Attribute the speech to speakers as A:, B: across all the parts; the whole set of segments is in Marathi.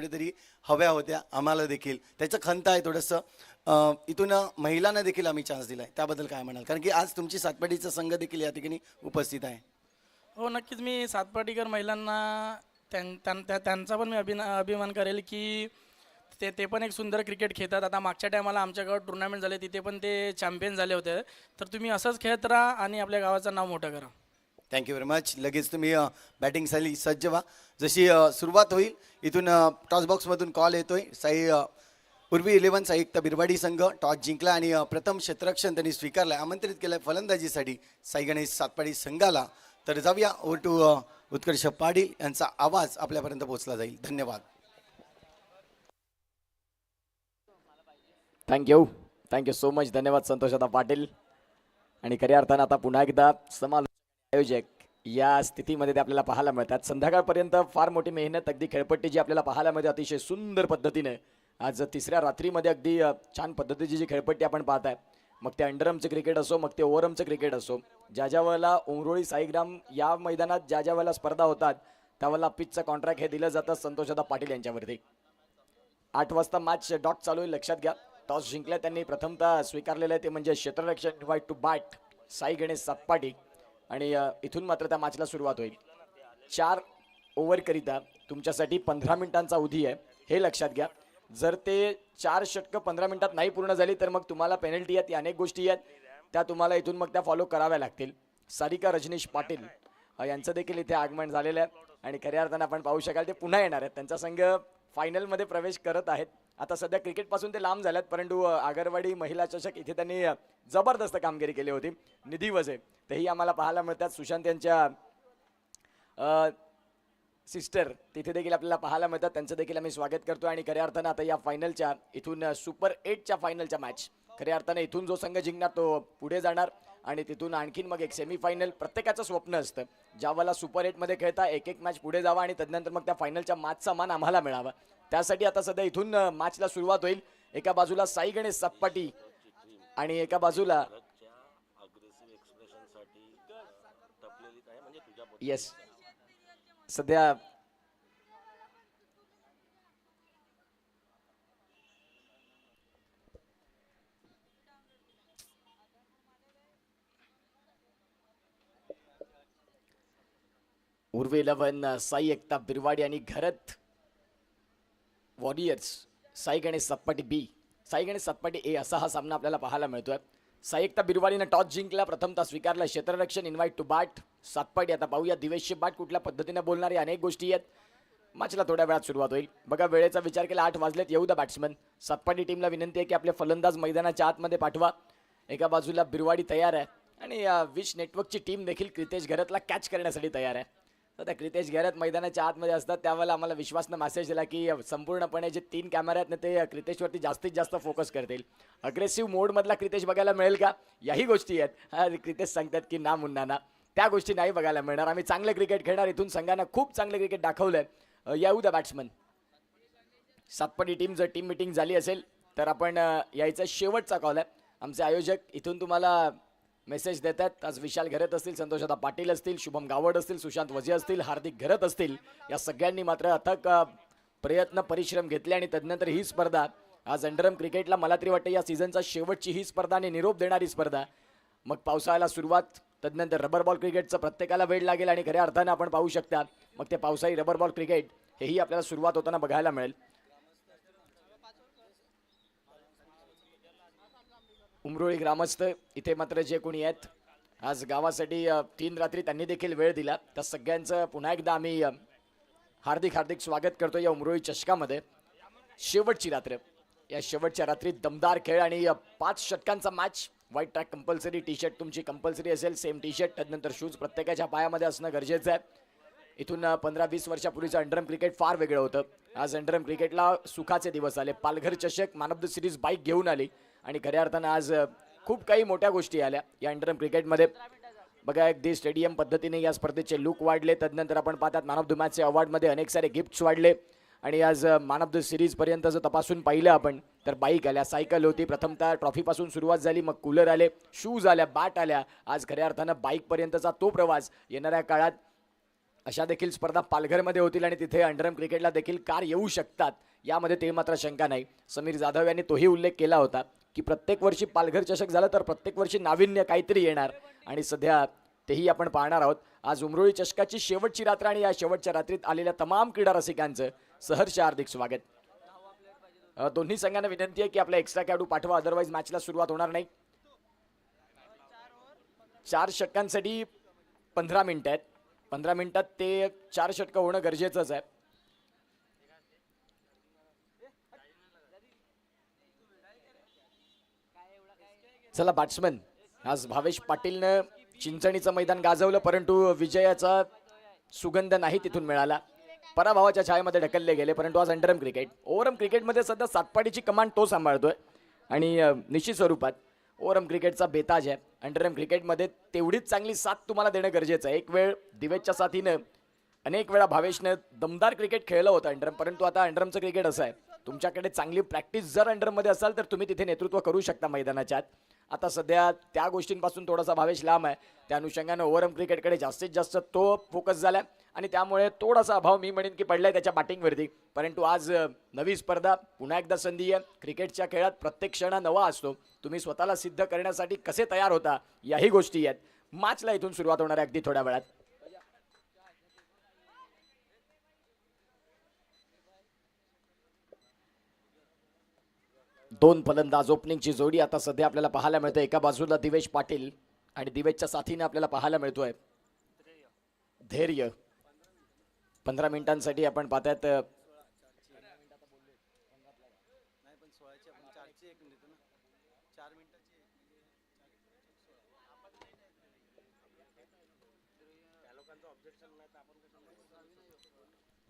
A: कुठेतरी हव्या होत्या आम्हाला देखील. त्याचं खंत आहे थोडंसं. इथून महिलांना देखील आम्ही चान्स दिला आहे, त्याबद्दल काय म्हणाल? कारण की आज तुमची सातपाडीचा संघ देखील या ठिकाणी उपस्थित आहे.
B: हो, नक्कीच मी सातपाटीकर महिलांना त्यांचा पण मी अभिमान करेल की ते पण एक सुंदर क्रिकेट खेळतात. आता मागच्या टायमाला आमच्या गावात टुर्नामेंट झाले, तिथे पण ते चॅम्पियन झाले होते. तर तुम्ही असंच खेळत राहा आणि आपल्या गावाचं नाव मोठं करा.
A: Thank you very much. लगेच तुम्ही बॅटिंगसाठी सज्ज व्हा. जशी सुरुवात होईल इथून टॉस बॉक्समधून कॉल येतोय. पूर्वी 11 साईकता बिरवाडी संघ टॉस जिंकला आणि प्रथम क्षेत्ररक्षण त्यांनी स्वीकारलं, आमंत्रित केलं फलंदाजीसाठी साई गणेश सातपाडी संघाला. तर जाऊया ओव्हर टू उत्कर्ष पाटील यांचा आवाज आपल्यापर्यंत पोहोचला जाईल. धन्यवाद.
C: Thank you so much. धन्यवाद संतोषदा पाटील. आणि खऱ्या अर्थानं आता पुन्हा एकदा समालोचक आयोजक या स्थितीमध्ये ते आपल्याला पाहायला मिळतात. संध्याकाळपर्यंत फार मोठी मेहनत, अगदी खेळपट्टी जी आपल्याला पाहायला मिळते अतिशय सुंदर पद्धतीने. आज तिसऱ्या रात्रीमध्ये अगदी छान पद्धतीची जी खेळपट्टी आपण पाहताय, मग ते अंडरआर्मचं क्रिकेट असो, मग ते ओव्हरआर्मचं क्रिकेट असो. ज्या ज्या वेळेला उमरोळी साईग्राम या मैदानात ज्या ज्या वेळेला स्पर्धा होतात त्यावेळेला पिचचं कॉन्ट्रॅक्ट हे दिलं जातं संतोषदा पाटील यांच्यावरती. 8 वाजता मॅच डॉट चालू आहे, लक्षात घ्या. टॉस जिंकल्या त्यांनी प्रथमतः स्वीकारलेलं आहे ते म्हणजे क्षेत्ररक्षण वाईट टू बॅट साई गणेश सातपाटी. आणि इथून मात्र त्या मॅचला सुरुवात होईल. 4 ओव्हरकरिता तुमच्यासाठी 15 मिनिटांचा अवधी आहे, हे लक्षात घ्या. जर ते 4 षटकं 15 मिनिटात नाही पूर्ण झाली तर मग तुम्हाला पेनल्टी आहेत, अनेक गोष्टी आहेत त्या तुम्हाला इथून मग त्या फॉलो कराव्या लागतील. सारिका रजनीश पाटील यांचं देखील इथे आगमन झालेलं आहे आणि खऱ्या अर्थानं आपण पाहू शकाल ते पुन्हा येणार आहेत. त्यांचा संघ फायनलमध्ये प्रवेश करत आहेत. आता सध्या क्रिकेटपासून ते लांब झाल्यात, परंतु आगरवाडी महिला चषक इथे त्यांनी जबरदस्त कामगिरी केली होती. निधी वजे तेही आम्हाला पाहायला मिळतात. सुशांत यांच्या सिस्टर तिथे देखील आपल्याला पाहायला मिळतात, त्यांचं देखील आम्ही स्वागत करतो. आणि खऱ्या अर्थानं आता या फायनलच्या इथून सुपर 8च्या फायनलच्या मॅच, खऱ्या अर्थानं इथून जो संघ जिंकणार तो पुढे जाणार आणि तिथून आणखीन मग एक सेमीफायनल. प्रत्येकाचं स्वप्न असतं ज्यावेळेला सुपर 8मध्ये खेळता एक एक मॅच पुढे जावा आणि त्यानंतर मग त्या फायनलच्या मॅचचा मान आम्हाला मिळावा. त्यासाठी आता सध्या इथून मॅचला सुरुवात होईल. एका बाजूला साई गणेश सातपाटी आणि एका बाजूला येस सध्या उर्वे 11 साई एकता बिरवाडी आणि घरत वॉरियर्स साई गणेश सातपाटी बी, साई गणेश सातपाटी ए असा हा सामना आपल्याला पाहायला मिळतोय. साई एकता बिरवाडीनं टॉस जिंकला, प्रथमतः स्वीकारला क्षेत्ररक्षण इन्व्हाइट टू बॅट सातपाटी. आता पाहूया दिवेशची बॅट कुठल्या पद्धतीने बोलणारी अनेक गोष्टी आहेत. मॅचला थोड्या वेळात सुरुवात होईल. बघा वेळेचा विचार केला 8 वाजलेत. येऊ द्या बॅट्समन. सातपाटी टीमला विनंती आहे की आपले फलंदाज मैदानाच्या आतमध्ये पाठवा. एका बाजूला बिरवाडी तयार आहे आणि विश नेटवर्कची टीम देखील क्रितेश घरतला कॅच करण्यासाठी तयार आहे. तर क्रितेश घरत मैदानाच्या आतमध्ये असतात त्यावेळेला आम्हाला विश्वासनं मेसेज दिला की संपूर्णपणे जे 3 कॅमेरे आहेत ना ते क्रितेशवरती जास्तीत जास्त फोकस करतील. अग्रेसिव्ह मोडमधला क्रितेश बघायला मिळेल का, याही गोष्टी आहेत. क्रितेश सांगतात की ना मुन्ना ना, त्या गोष्टी नाही बघायला मिळणार. आम्ही चांगलं क्रिकेट खेळणार. इथून संघानं खूप चांगलं क्रिकेट दाखवलंय. येऊ द्या बॅट्समन. सातपाटी टीम जर टीम मिटिंग झाली असेल तर आपण यायचा शेवटचा कॉल आहे. आमचे आयोजक इथून तुम्हाला मेसेज देतात. आज विशाल घरत असतील, संतोषदा पाटील असतील, शुभम गावड असतील, सुशांत वजे असतील, हार्दिक घरत असतील. या सगळ्यांनी मात्र अथक प्रयत्न परिश्रम घेतले आणि तदनंतर ही स्पर्धा आज अंडरआर्म क्रिकेटला मला तरी वाटतं या सीझनचा शेवटची ही स्पर्धा आणि निरोप देणारी स्पर्धा. मग पावसाळ्याला सुरुवात, तदनंतर रबर बॉल क्रिकेटचं प्रत्येकाला वेळ लागेल आणि खऱ्या अर्थानं आपण पाहू शकता मग ते पावसाळी रबर बॉल क्रिकेट हेही आपल्याला सुरुवात होताना बघायला मिळेल. उमरोळी ग्रामस्थ इथे मात्र जे कोणी आहेत आज गावासाठी 3 रात्री त्यांनी देखील वेळ दिला, त्या सगळ्यांचं पुन्हा एकदा आम्ही हार्दिक स्वागत करतो या उमरोळी चषकामध्ये. शेवटची रात्र, या शेवटच्या रात्रीत दमदार खेळ आणि 5 षटकांचा match. White track compulsory, T shirt तुमची कंपल्सरी असेल, सेम टी शर्ट, त्यानंतर शूज प्रत्येकाच्या पायामध्ये असणं गरजेचं आहे. इथून 15-20 वर्षापूर्वीचं अंडरआर्म क्रिकेट फार वेगळं होतं. आज अंडरआर्म क्रिकेटला सुखाचे दिवस आले. पालघर चषक man of the series bike घेऊन आली आणि खऱ्या अर्थानं आज खूप काही मोठ्या गोष्टी आल्या या अंडरआर्म क्रिकेटमध्ये. बघा अगदी स्टेडियम पद्धतीने या स्पर्धेचे लुक वाढले. तदनंतर आपण पाहतात मॅन ऑफ द मॅचचे अवॉर्डमध्ये अनेक सारे गिफ्ट्स वाढले आणि आज मॅन ऑफ द सिरीजपर्यंत जर तपासून पाहिलं आपण तर बाईक आल्या, सायकल होती, प्रथमतः ट्रॉफीपासून सुरुवात झाली, मग कूलर आले, शूज आल्या, बॅट आल्या. आज खऱ्या अर्थानं बाईकपर्यंतचा तो प्रवास येणाऱ्या काळात अशा देखील स्पर्धा पालघरमध्ये होतील आणि तिथे अंडरआर्म क्रिकेटला देखील कार येऊ शकतात, यामध्ये ते मात्र शंका नाही. समीर जाधव यांनी तोही उल्लेख केला होता की प्रत्येक वर्षी पालघर चषक झालं तर प्रत्येक वर्षी नाविन्य काहीतरी येणार आणि सध्या तेही आपण पाहणार आहोत. आज उमरोळी चषकाची शेवटची रात्र आणि या शेवटच्या रात्रीत आलेल्या तमाम क्रीडा रसिकांचं सहर्ष हार्दिक स्वागत. दोन्ही संघांना विनंती आहे की आपला एक्स्ट्रा खेळाडू पाठवा, अदरवाईज मॅचला सुरुवात होणार नाही. 4 षटकांसाठी 15 मिनिटं आहेत. 15 मिनिटात ते 4 षटकं होणं गरजेचंच आहे. चला बॅट्समन, आज भावेश पाटीलनं चिंचणीचं मैदान गाजवलं परंतु विजयाचा सुगंध नाही तिथून मिळाला. पराभवाच्या छायेमध्ये ढकलले गेले. परंतु आज अंडरआर्म क्रिकेट, ओव्हरआर्म क्रिकेटमध्ये सध्या सातपाडीची कमांड तो सांभाळतोय आणि निश्चित स्वरूपात ओव्हरआर्म क्रिकेटचा बेताज आहे. अंडरआर्म क्रिकेटमध्ये तेवढीच चांगली साथ तुम्हाला देणं गरजेचं आहे. एक वेळ दिवेशच्या साथीनं अनेक वेळा भावेशनं दमदार क्रिकेट खेळलं होतं अंडरआर्म, परंतु आता अंडरआर्मचं क्रिकेट असं आहे, तुमच्याकडे चांगली प्रॅक्टिस जर अंडरमध्ये असाल तर तुम्ही तिथे नेतृत्व करू शकता मैदानाच्या आत. आता सध्या त्या गोष्टींपासून थोडासा भावेश लांब आहे. त्या अनुषंगानं ओव्हरआर्म क्रिकेटकडे जास्तीत जास्त तो फोकस झाला आणि त्यामुळे थोडासा अभाव मी म्हणेन की पडलाय त्याच्या बॅटिंगवरती. परंतु आज नवी स्पर्धा, पुन्हा एकदा संधी आहे. क्रिकेटच्या खेळात प्रत्येक क्षण नवा असतो. तुम्ही स्वतःला सिद्ध करण्यासाठी कसे तयार होता याही गोष्टी आहेत. मॅचला इथून सुरुवात होणार आहे अगदी थोड्या वेळात. दोन फलंदाज ओपनिंगची जोडी आता सध्या आपल्याला पाहायला मिळते. एका बाजूला दिवेश पाटील आणि दिवेशच्या साथीने आपल्याला पाहायला मिळतोय धैर्य. 15 मिनिटांसाठी आपण पाहतायत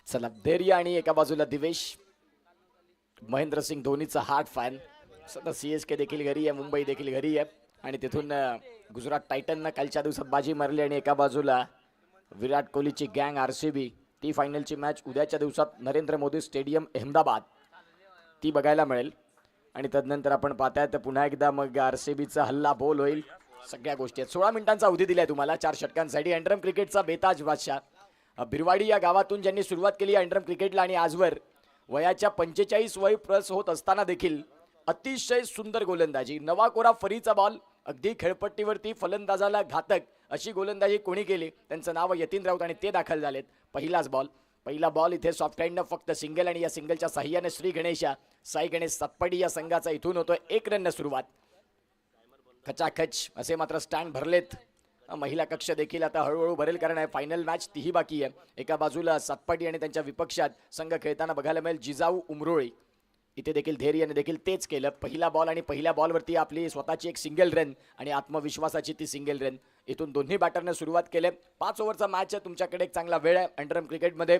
C: चला धैर्य आणि एका बाजूला दिवेश. महेंद्रसिंग धोनीचा हार्ट फॅन. सध्या CSK देखील घरी आहे, मुंबई देखील घरी आहे आणि तिथून गुजरात टायटननं कालच्या दिवसात बाजी मारली आणि एका बाजूला विराट कोहलीची गँग RCB. ती फायनलची मॅच उद्याच्या दिवसात नरेंद्र मोदी स्टेडियम अहमदाबाद ती बघायला मिळेल. आणि तदनंतर आपण पाहताय तर पुन्हा एकदा मग RCBचा हल्ला बोल होईल. सगळ्या गोष्टी आहेत. 16 मिनिटांचा अवधी दिलाय तुम्हाला 4 षटकांसाठी. अंडरआर्म क्रिकेटचा बेताज बादशाह बिरवाडी या गावातून ज्यांनी सुरुवात केली अंडरआर्म क्रिकेटला आणि आजवर वयाच्या 45 वय प्लस होत असताना देखील अतिशय सुंदर गोलंदाजी. नवाकोरा फरीचा बॉल अगदी खेळपट्टीवरती फलंदाजाला घातक अशी गोलंदाजी कोणी केली, त्यांचं नाव यतीन राऊत आणि ते दाखल झालेत. पहिला बॉल इथे सॉफ्ट हँडनं फक्त सिंगल आणि या सिंगलच्या साह्याने श्री गणेशा साई गणेश सातपाडी या संघाचा इथून होतोय 1 रननं सुरुवात. खचाखच असे मात्र स्टँड भरलेत. महिला कक्ष देखील आता हळूहळू भरेल कारण आहे फायनल मॅच तीही बाकी आहे. एका बाजूला सातपाडी आणि त्यांच्या विपक्षात संघ खेळताना बघायला मिळेल जिजाऊ उमरोळी. इथे देखील धैर्याने देखील तेच केलं. पहिला बॉल आणि पहिल्या बॉलवरती आपली स्वतःची एक सिंगल रन आणि आत्मविश्वासाची ती सिंगल रन. इथून दोन्ही बॅटरने सुरुवात केली. 5 ओव्हरचा मॅच आहे. तुमच्याकडे एक चांगला वेळ आहे. अंडरआर्म क्रिकेटमध्ये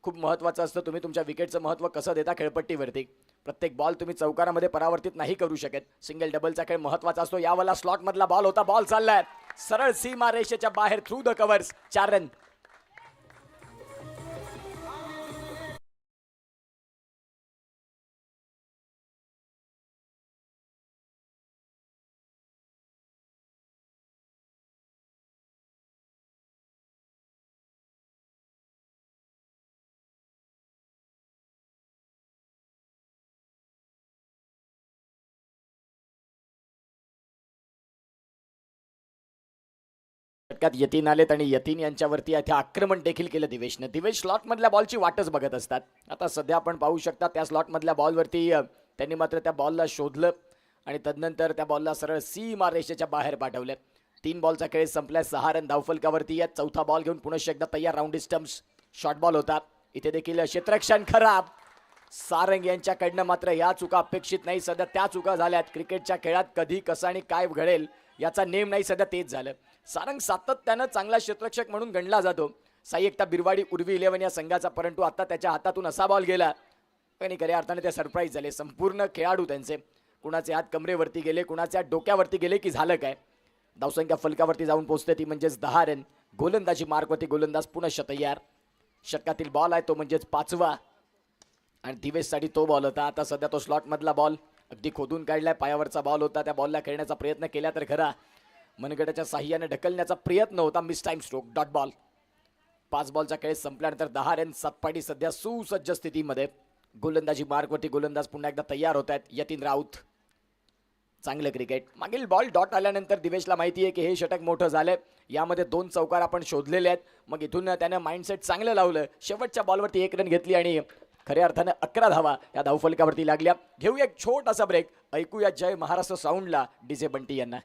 C: खूप महत्त्वाचं असतं तुम्ही तुमच्या विकेटचं महत्त्व कसं देता खेळपट्टीवरती. प्रत्येक बॉल तुम्ही चौकारामध्ये परावर्तित नाही करू शकत. सिंगल डबलचा खेळ महत्त्वाचा असतो. यावाला स्लॉटमधला बॉल होता. बॉल चाललाय सरळ सीमा रेषेच्या बाहेर थ्रू द कव्हर्स. 4 रन. षटकात यतीन आलेत आणि यतीन यांच्यावरती इथे आक्रमण देखील केलं दिवेशनं. दिवेश स्लॉटमधल्या बॉलची वाटच बघत असतात. आता सध्या आपण पाहू शकता त्या स्लॉटमधल्या बॉलवरती त्यांनी मात्र त्या बॉलला शोधलं आणि तदनंतर त्या बॉलला सरळ सीमा रेषेच्या बाहेर पाठवलं. 3 बॉलचा खेळ संपलाय. 6 रन धावफलकावरती आहेत. चौथा बॉल घेऊन पुन्हा एकदा तयार. राऊंडी स्टम्प्स शॉर्ट बॉल होता. इथे देखील क्षेत्ररक्षण खराब. सारंग यांच्याकडनं मात्र या चुका अपेक्षित नाही. सध्या त्या चुका झाल्यात. क्रिकेटच्या खेळात कधी कसं आणि काय घडेल याचा नेम नाही. सध्या तेच झालं. सारंग सातत्यानं चांगला क्षेत्ररक्षक म्हणून गणला जातो. साई एकता बिरवाडी उर्वी 11 या संघाचा, परंतु आता त्याच्या हातातून असा बॉल गेला आणि खऱ्या अर्थाने ते सरप्राईज झाले. संपूर्ण खेळाडू त्यांचे कुणाचे हात कमरेवरती गेले, कुणाचे हात डोक्यावरती गेले की झालं काय. धावसंख्या फलकावरती जाऊन पोहोचते ती म्हणजेच 10 रन. गोलंदाजी मार्कवरती गोलंदाज पुन्हा तयार. षटकातील बॉल आहे तो म्हणजेच 5वा आणि दिवेशसाठी तो बॉल होता. आता सध्या तो स्लॉटमधला बॉल अगदी खोदून काढलाय. पायावरचा बॉल होता. त्या बॉलला खेळण्याचा प्रयत्न केला तर खरा मनगटाच्या साह्याने ढकलण्याचा प्रयत्न होता. Miss time stroke. Dot ball. 5 बॉलचा खेळ संपल्यानंतर 10 रन. सातपाटी सध्या सुसज्ज स्थितीमध्ये. गोलंदाजी मार्कवरती गोलंदाज पुन्हा एकदा तयार होत आहेत. यतीन राऊत. चांगलं क्रिकेट. मागील बॉल डॉट आल्यानंतर दिवेशला माहिती आहे की हे षटक मोठं झालंय. यामध्ये 2 चौकार आपण शोधलेले आहेत. मग इथून त्यानं माइंडसेट चांगलं लावलं. शेवटच्या बॉलवरती 1 रन घेतली आणि खऱ्या अर्थानं 11 धावा या धावफलकावरती लागल्या. घेऊया एक छोटासा ब्रेक. ऐकूया जय महाराष्ट्र साऊंडला डीजे बंटी यांना.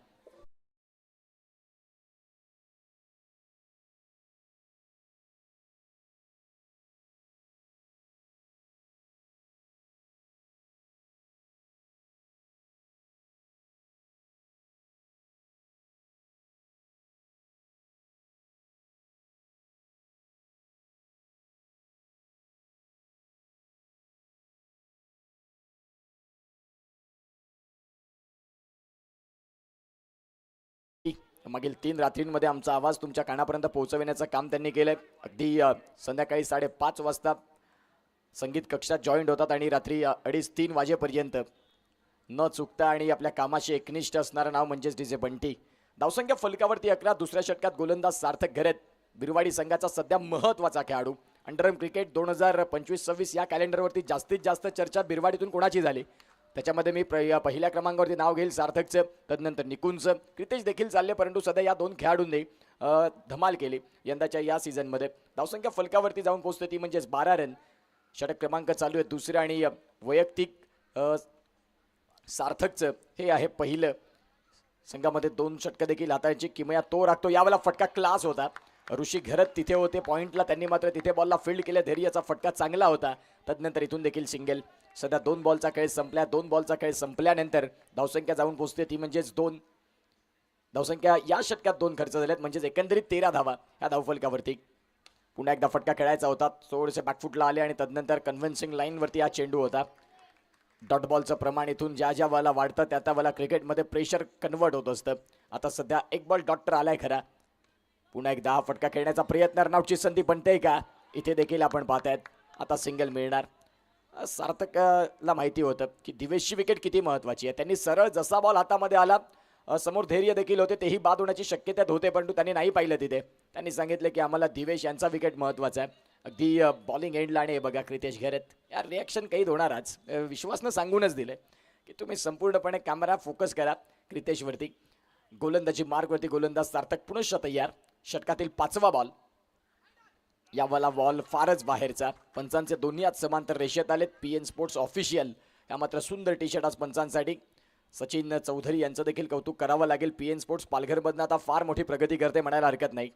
C: मागील 3 रात्रींमध्ये आमचा आवाज तुमच्या कानापर्यंत पोहोचविण्याचं काम त्यांनी केलंय. अगदी संध्याकाळी 5:30 वाजता संगीत कक्षात जॉईंट होतात आणि रात्री 2:30-3 वाजेपर्यंत न चुकता आणि आपल्या कामाशी एकनिष्ठ असणारं नाव म्हणजेच डीजे बंटी. धावसंख्या फलकावरती 11. दुसऱ्या षटकात गोलंदाज सार्थक घरत. बिरवाडी संघाचा सध्या महत्त्वाचा खेळाडू. अंडरआर्म क्रिकेट 2025-26 या कॅलेंडरवरती जास्तीत जास्त चर्चा बिरवाडीतून कोणाची झाली त्याच्यामध्ये मी पहिल्या क्रमांकावरती नाव घेईल सार्थकचं. तदनंतर निकुंजचं. क्रितेश देखील चालले परंतु सध्या या 2 खेळाडूंनी धमाल केली यंदाच्या या सीझनमध्ये. धावसंख्या फलकावरती जाऊन पोहोचते ती म्हणजेच 12 रन. षटक क्रमांक चालू आहे दुसरं आणि वैयक्तिक सार्थकचं हे आहे पहिलं. संघामध्ये 2 षटकं देखील हाताची किमया तो राखतो. यावेळेला फटका क्लास होता. ऋषी घरत तिथे होते पॉईंटला. त्यांनी मात्र तिथे बॉलला फील्ड केलं. धैर्याचा फटका चांगला होता. तदनंतर इथून देखील सिंगल. सध्या 2 बॉलचा खेळ संपल्या. 2 बॉलचा खेळ संपल्यानंतर धावसंख्या जाऊन पोहोचते ती म्हणजेच 2. धावसंख्या या षटकात 2 खर्च झाल्यात म्हणजेच एकंदरीत 13 धावा या धावफलकावरती. पुन्हा एकदा फटका खेळायचा होता. थोडेसे बॅकफुटला आले आणि तदनंतर कन्व्हिन्सिंग लाईनवरती हा चेंडू होता. डॉट बॉलचं प्रमाण इथून ज्या ज्या वेळेला वाढतं त्या त्या वेळेला क्रिकेटमध्ये प्रेशर कन्वर्ट होत असतं. आता सध्या 1 बॉल डॉक्टर आलाय खरा. पुन्हा एकदा हा फटका खेळण्याचा प्रयत्न. रनआउटची संधी बनते का इथे देखील आपण पाहतायत. आता सिंगल मिळणार. सार्थकला माहिती होतं की दिवेशची विकेट किती महत्त्वाची आहे. त्यांनी सरळ जसा बॉल हातामध्ये आला समोर धैर्य देखील होते तेही बाद होण्याची शक्यता होते परंतु त्यांनी नाही पाहिलं तिथे. त्यांनी सांगितलं की आम्हाला दिवेश यांचा विकेट महत्त्वाचा आहे. अगदी बॉलिंग एंडला आणि बघा क्रितेश घरत या रिॲक्शन काही होणार आज. विश्वासनं सांगूनच दिले की तुम्ही संपूर्णपणे कॅमेरा फोकस करा क्रितेशवरती. गोलंदाजी मार्कवरती गोलंदाज सार्थक पुनश्च तयार. षटकातील 5वा बॉल. यावाला बॉल फारच बाहेरचा. पंचांचे दोन्ही आज समांतर रेषेत आलेत. PN स्पोर्ट्स ऑफिशियल या मात्र सुंदर टी शर्ट आज पंचांसाठी. सचिन चौधरी यांचं देखील कौतुक करावं लागेल. PN स्पोर्ट्स पालघरमधनं आता फार मोठी प्रगती करते म्हणायला हरकत नाही.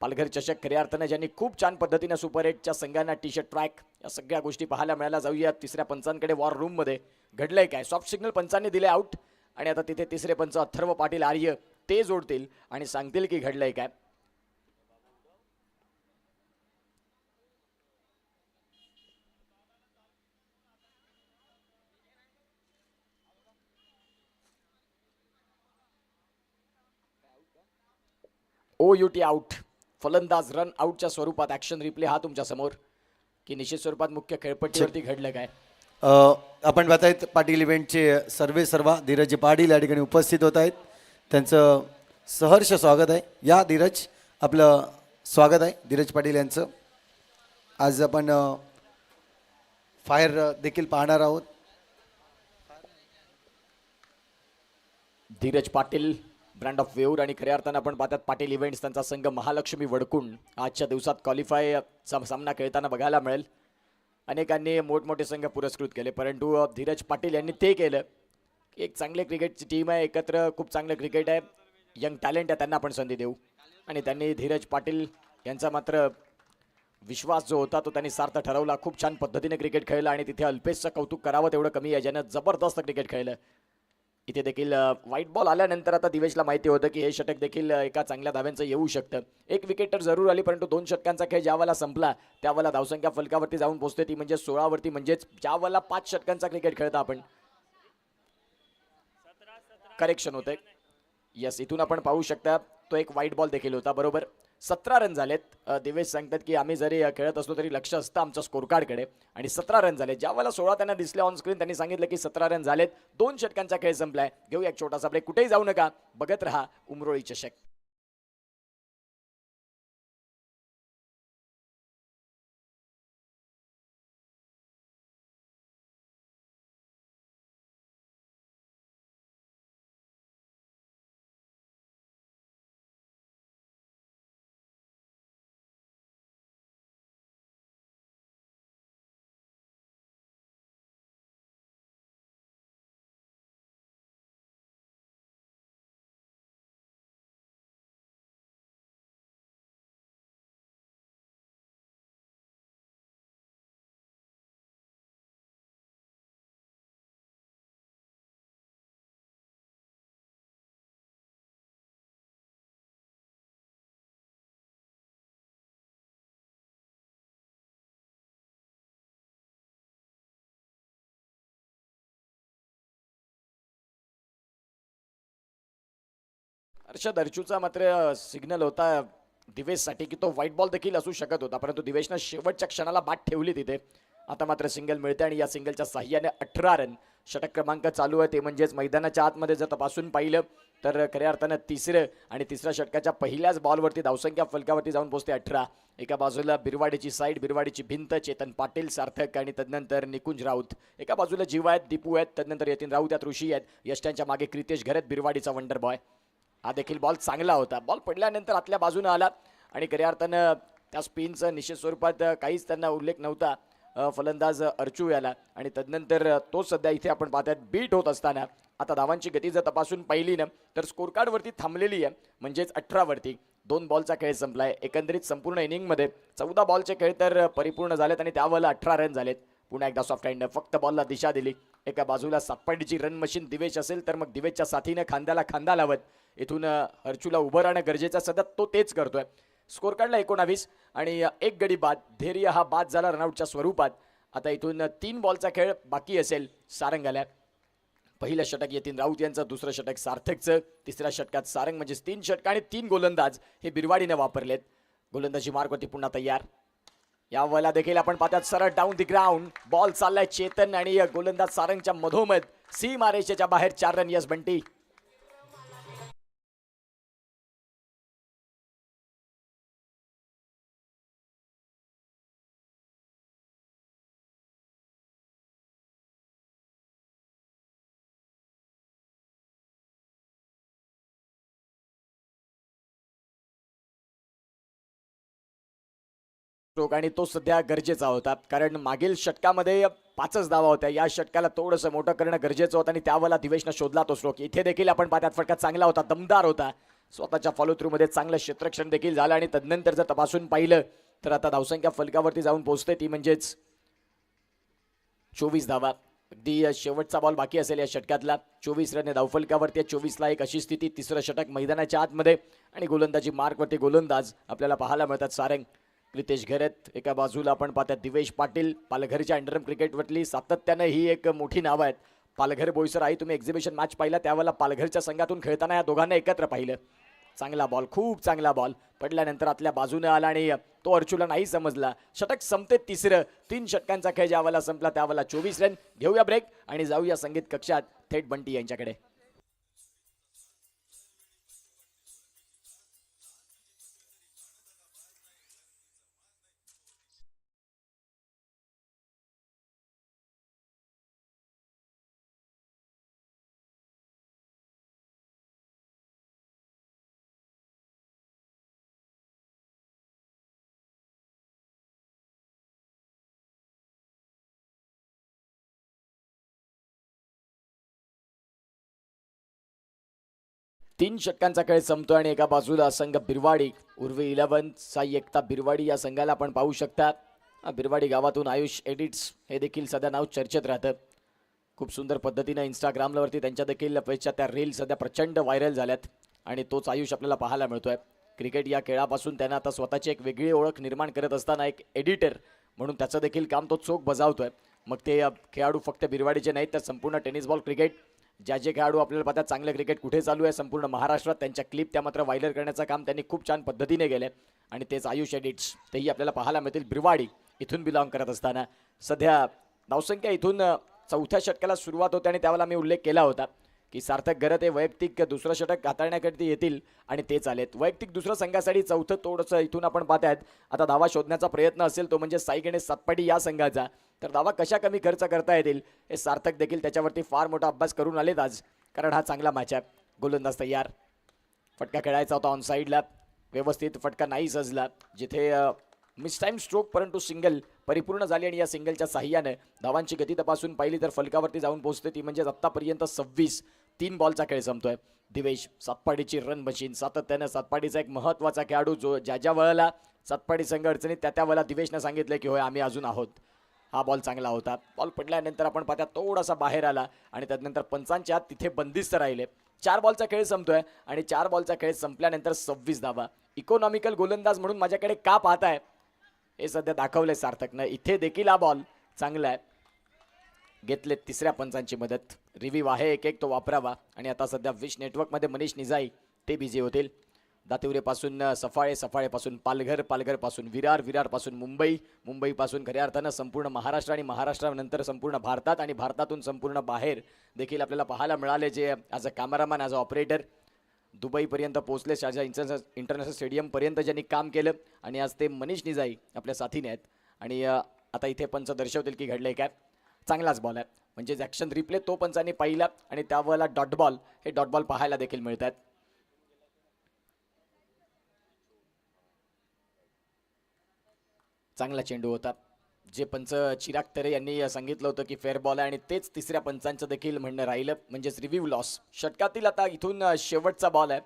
C: पालघर चषक खऱ्या अर्थानं ज्यांनी खूप छान पद्धतीने सुपर 8च्या संघांना टी शर्ट ट्रॅक या सगळ्या गोष्टी पाहायला मिळायला. जाऊया तिसऱ्या पंचांकडे. वॉर रूममध्ये घडलंय काय. सॉफ्ट सिग्नल पंचांनी दिले आउट आणि आता तिथे तिसरे पंच अथर्व पाटील आर्य ते जोडतील आणि सांगतील की घडलंय काय. OUT out. फलंदाज रन आउटच्या स्वरूपात. ॲक्शन रिप्ले हा तुमच्या समोर की निश्चित स्वरूपात मुख्य खेळपट्टीवरती घडलं काय.
A: आपण पाहतायत पाटील इव्हेंटचे सर्वा धीरज पाटील या ठिकाणी उपस्थित होत आहेत. त्यांचं सहर्ष स्वागत आहे. या धीरज आपलं स्वागत आहे धीरज पाटील यांचं. आज आपण फायर देखील पाहणार आहोत.
C: धीरज पाटील ब्रँड ऑफ वेऊर आणि खऱ्या अर्थानं आपण पाहतात पाटील इव्हेंट्स त्यांचा संघ महालक्ष्मी वडकुंड आजच्या दिवसात क्वालिफायचा सामना खेळताना बघायला मिळेल. अनेकांनी मोठमोठे संघ पुरस्कृत केले परंतु धीरज पाटील यांनी ते केलं. एक चांगले क्रिकेटची टीम आहे एकत्र. खूप चांगलं क्रिकेट आहे. यंग टॅलेंट आहे त्यांना आपण संधी देऊ आणि त्यांनी धीरज पाटील यांचा मात्र विश्वास जो होता तो त्यांनी सार्थ ठरवला. खूप छान पद्धतीने क्रिकेट खेळलं आणि तिथे अल्पेशचं कौतुक करावं तेवढं कमी आहे ज्यानं जबरदस्त क्रिकेट खेळलं. इथे देखील व्हाईट बॉल आल्यानंतर आता दिवेशला माहिती होतं की हे षटक देखील एका चांगल्या धाव्यांचं येऊ शकतं. 1 विकेट तर जरूर आली परंतु 2 षटकांचा खेळ ज्यावेळेला संपला त्यावेळेला धावसंख्या फलकावरती जाऊन पोहोचते ती म्हणजे 16वरती. म्हणजेच ज्यावेळेला 5 षटकांचा क्रिकेट खेळता आपण. करेक्शन होतंय. यस इथून आपण पाहू शकता तो एक व्हाईट बॉल देखील होता. बरोबर 17 रन झालेत. दिवेश सांगतात की आम्ही जरी खेळत असलो तरी लक्ष असतं आमच्या स्कोर कार्डकडे आणि 17 रन झाले. ज्यावेळेला 16 त्यांना दिसले ऑन स्क्रीन त्यांनी सांगितलं की 17 रन झालेत. 2 षटकांचा खेळ संपलाय. घेऊया एक छोटासा ब्रेक. कुठेही जाऊ नका. बघत रहा उमरोळी चषक. हर्षद अर्चूचा मात्र सिग्नल होता दिवेशसाठी की तो व्हाईट बॉल देखील असू शकत होता, परंतु दिवेशनं शेवटच्या क्षणाला बाद ठेवली तिथे. आता मात्र सिंगल मिळते आणि या सिंगलच्या साह्याने 18 रन. षटक क्रमांक चालू आहे ते म्हणजेच मैदानाच्या आतमध्ये जर तपासून पाहिलं तर खऱ्या अर्थानं तिसरं आणि तिसऱ्या षटकाच्या पहिल्याच बॉलवरती धावसंख्या फलकावरती जाऊन पोहोचते 18. एका बाजूला बिरवाडीची साईड, बिरवाडीची भिंत, चेतन पाटील, सार्थक आणि तदनंतर निकुंज राऊत. एका बाजूला जीव आहेत, दीपू आहेत, तदनंतर यतीन राऊत आहेत, ऋषी आहेत, यष्ट्यांच्या मागे क्रितेश घरत, बिरवाडीचा वंडर बॉय. हा देखील बॉल चांगला होता. बॉल पडल्यानंतर आतल्या बाजूने आला आणि खऱ्या अर्थानं त्या स्पिनचं निश्चित स्वरूपात काहीच त्यांना उल्लेख नव्हता फलंदाज अर्चू याला. आणि तदनंतर तो सध्या इथे आपण पाहतात बीट होत असताना आता धावांची गती जर तपासून पाहिली ना तर स्कोर कार्डवरती थांबलेली आहे, म्हणजेच 18 वरती. 2 बॉलचा खेळ संपलाय. एकंदरीत संपूर्ण इनिंगमध्ये 14 बॉलचे खेळ तर परिपूर्ण झालेत आणि त्यावेळेला 18 रन झालेत. पुन्हा एकदा सॉफ्ट हँड फक्त बॉलला दिशा दिली. एका बाजूला सातपाडीची रन मशीन दिवेश असेल तर मग दिवेशच्या साथीनं खांद्याला खांदा लावत इथून हर्चूला उभं राहणं गरजेचं सध्या तो तेच करतोय. स्कोर काढला 19 आणि एक गडी बाद. धैर्य हा बाद झाला रनआउटच्या स्वरूपात. आता इथून 3 बॉलचा खेळ बाकी असेल सारंगाला. पहिलं षटक यतीन राऊत यांचं, दुसरं षटक सार्थकचं, तिसऱ्या षटकात सारंग म्हणजेच 3 षटक आणि 3 गोलंदाज हे बिरवाडीने वापरलेत. गोलंदाजी मार्ग होती पुन्हा तयार. या वेळेला देखील आपण पाहतात सरळ डाऊन दी ग्राउंड बॉल चाललाय चेतन आणि गोलंदाज सारंगच्या मधोमध सीमारेषेच्या बाहेर 4 रन. यस बंटी. आणि तो सध्या गरजेचा होता कारण मागील षटकामध्ये 5च धावा होत्या. या षटकाला थोडंसं मोठं करणं गरजेचं होतं आणि त्यावेळेला दिवेशनं शोधला तो स्ट्रोक. इथे देखील आपण पाहतात फटका चांगला होता, दमदार होता. स्वतःच्या फॉलो थ्रू मध्ये चांगलं क्षेत्ररक्षण देखील झालं आणि तदनंतर जर तपासून पाहिलं तर आता धावसंख्या फलकावरती जाऊन पोहोचते ती म्हणजेच 24 धावा. अगदी शेवटचा बॉल बाकी असेल या षटकातला. 24 रन धावफलकावरती. 24ला एक अशी स्थिती. तिसरं षटक मैदानाच्या आतमध्ये आणि गोलंदाजी मार्कवरती गोलंदाज आपल्याला पाहायला मिळतात सारंग, क्रितेश घरत. एका बाजूला आपण पाहतात दिवेश पाटील. पालघरच्या अंडरम क्रिकेटवरली सातत्यानं ही एक मोठी नावं आहेत. पालघर बोईसर आई तुम्ही एक्झिबिशन मॅच पाहिला त्यावेळेला पालघरच्या संघातून खेळताना या दोघांना एकत्र पाहिलं. चांगला बॉल, खूप चांगला बॉल पडल्यानंतर आतल्या बाजूने आला आणि तो अर्चूला नाही समजला. षटक संपते तिसरं. 3 षटकांचा खेळ ज्यावेळेला संपला त्यावेळेला 24 रन. घेऊया ब्रेक आणि जाऊया संगीत कक्षात थेट बंटी यांच्याकडे. तीन षटकांचा खेळ संपतो आणि एका बाजूला संघ बिरवाडी उर्वी 11 साई एकता बिरवाडी या संघाला आपण पाहू शकता. बिरवाडी गावातून आयुष एडिट्स हे देखील सध्या नाव चर्चेत राहतं. खूप सुंदर पद्धतीने इंस्टाग्रामवरती त्यांच्या देखील त्या रील सध्या प्रचंड व्हायरल झाल्यात आणि तोच आयुष आपल्याला पाहायला मिळतोय. क्रिकेट या खेळापासून त्यांना आता स्वतःची एक वेगळी ओळख निर्माण करत असताना एक एडिटर म्हणून त्याचं देखील काम तो चोख बजावतोय. मग ते खेळाडू फक्त बिरवाडीचे नाहीत तर संपूर्ण टेनिस बॉल क्रिकेट ज्या जे खेळाडू आपल्याला पाहतात चांगलं क्रिकेट कुठे चालू आहे संपूर्ण महाराष्ट्रात त्यांच्या क्लिप त्या मात्र व्हायरल करण्याचं काम त्यांनी खूप छान पद्धतीने केलं आणि तेच आयुष एडिट्स तेही आपल्याला पाहायला मिळतील बिरवाडी इथून बिलॉंग करत असताना. सध्या धावसंख्या इथून 4थ्या षटकाला सुरुवात होते आणि त्यावेळेला मी उल्लेख केला होता की सार्थक घरत हे वैयक्तिक दुसरं षटक हाताळण्याकरता येतील आणि तेच आलेत. वैयक्तिक दुसऱ्या संघासाठी चौथं थोडंसं इथून आपण पाहतायत आता धावा शोधण्याचा प्रयत्न असेल तो म्हणजे साई गणेश सातपाडी या संघाचा. तर धावा कशा कमी खर्च करता येतील हे सार्थक देखील त्याच्यावरती फार मोठा अभ्यास करून आलेत आज कारण हा चांगला मॅच आहे. गोलंदाज तयार. फटका खेळायचा होता ऑन साईडला. व्यवस्थित फटका नाही सजला जिथे मिस टाइम स्ट्रोक परंतु सिंगल परिपूर्ण झाली आणि या सिंगलच्या साह्याने धावांची गती तपासून पाहिली तर फलकावरती जाऊन पोहोचते ती म्हणजे आत्तापर्यंत 26. 3 बॉलचा खेळ संपतोय. दिवेश सातपाडीची रन मशीन सातत्यानं सातपाडीचा एक महत्त्वाचा खेळाडू जो ज्या वेळेला सातपाडी संघ अडचणीत त्या वेळेला दिवेशनं सांगितलं की होय आम्ही अजून आहोत. हा बॉल चांगला होता. बॉल पडल्यानंतर आपण पाहता थोडासा बाहेर आला आणि त्यानंतर पंचांच्या हात तिथे बंदिस्त राहिले. 4 बॉलचा खेळ संपतोय आणि 4 बॉलचा खेळ संपल्यानंतर 26 धावा. इकॉनॉमिकल गोलंदाज म्हणून माझ्याकडे का पाहताय हे सध्या दाखवलंय सार्थकनं. इथे देखील हा बॉल चांगला आहे. घेतले तिसऱ्या पंचांची मदत. रिव्ह्यू आहे एक तो वापरावा आणि आता सध्या विश नेटवर्कमध्ये मनीष निजाई ते बिझी होतील. दातिवरेपासून सफाळे, सफाळेपासून पालघर, पालघरपासून विरार, विरारपासून मुंबई, मुंबईपासून खऱ्या अर्थानं संपूर्ण महाराष्ट्र आणि महाराष्ट्रानंतर संपूर्ण भारतात आणि भारतातून संपूर्ण बाहेर देखील आपल्याला पाहायला मिळाले, जे as a cameraman, as a operator दुबईपर्यंत पोहोचले, शारजा इंटरनॅशनल स्टेडियमपर्यंत ज्यांनी काम केलं. आणि आज ते मनीष निजाई आपल्या साथीने आहेत. आणि आता इथे पंच दर्शवतील की घडले काय. चांगलाच बॉल आहे, म्हणजे ॲक्शन रिप्ले तो पंचांनी पाहिला आणि त्यावेळेला डॉट बॉल, हे डॉट बॉल पाहायला देखील मिळतात. चांगला चेंडू होता. जे पंच चिराग तरे यांनी सांगितलं होतं की फेअर बॉल आहे आणि तेच तिसऱ्या पंचांचं देखील म्हणणं राहिलं, म्हणजेच रिव्ह्यू लॉस. षटकातील आता इथून शेवटचा बॉल आहे.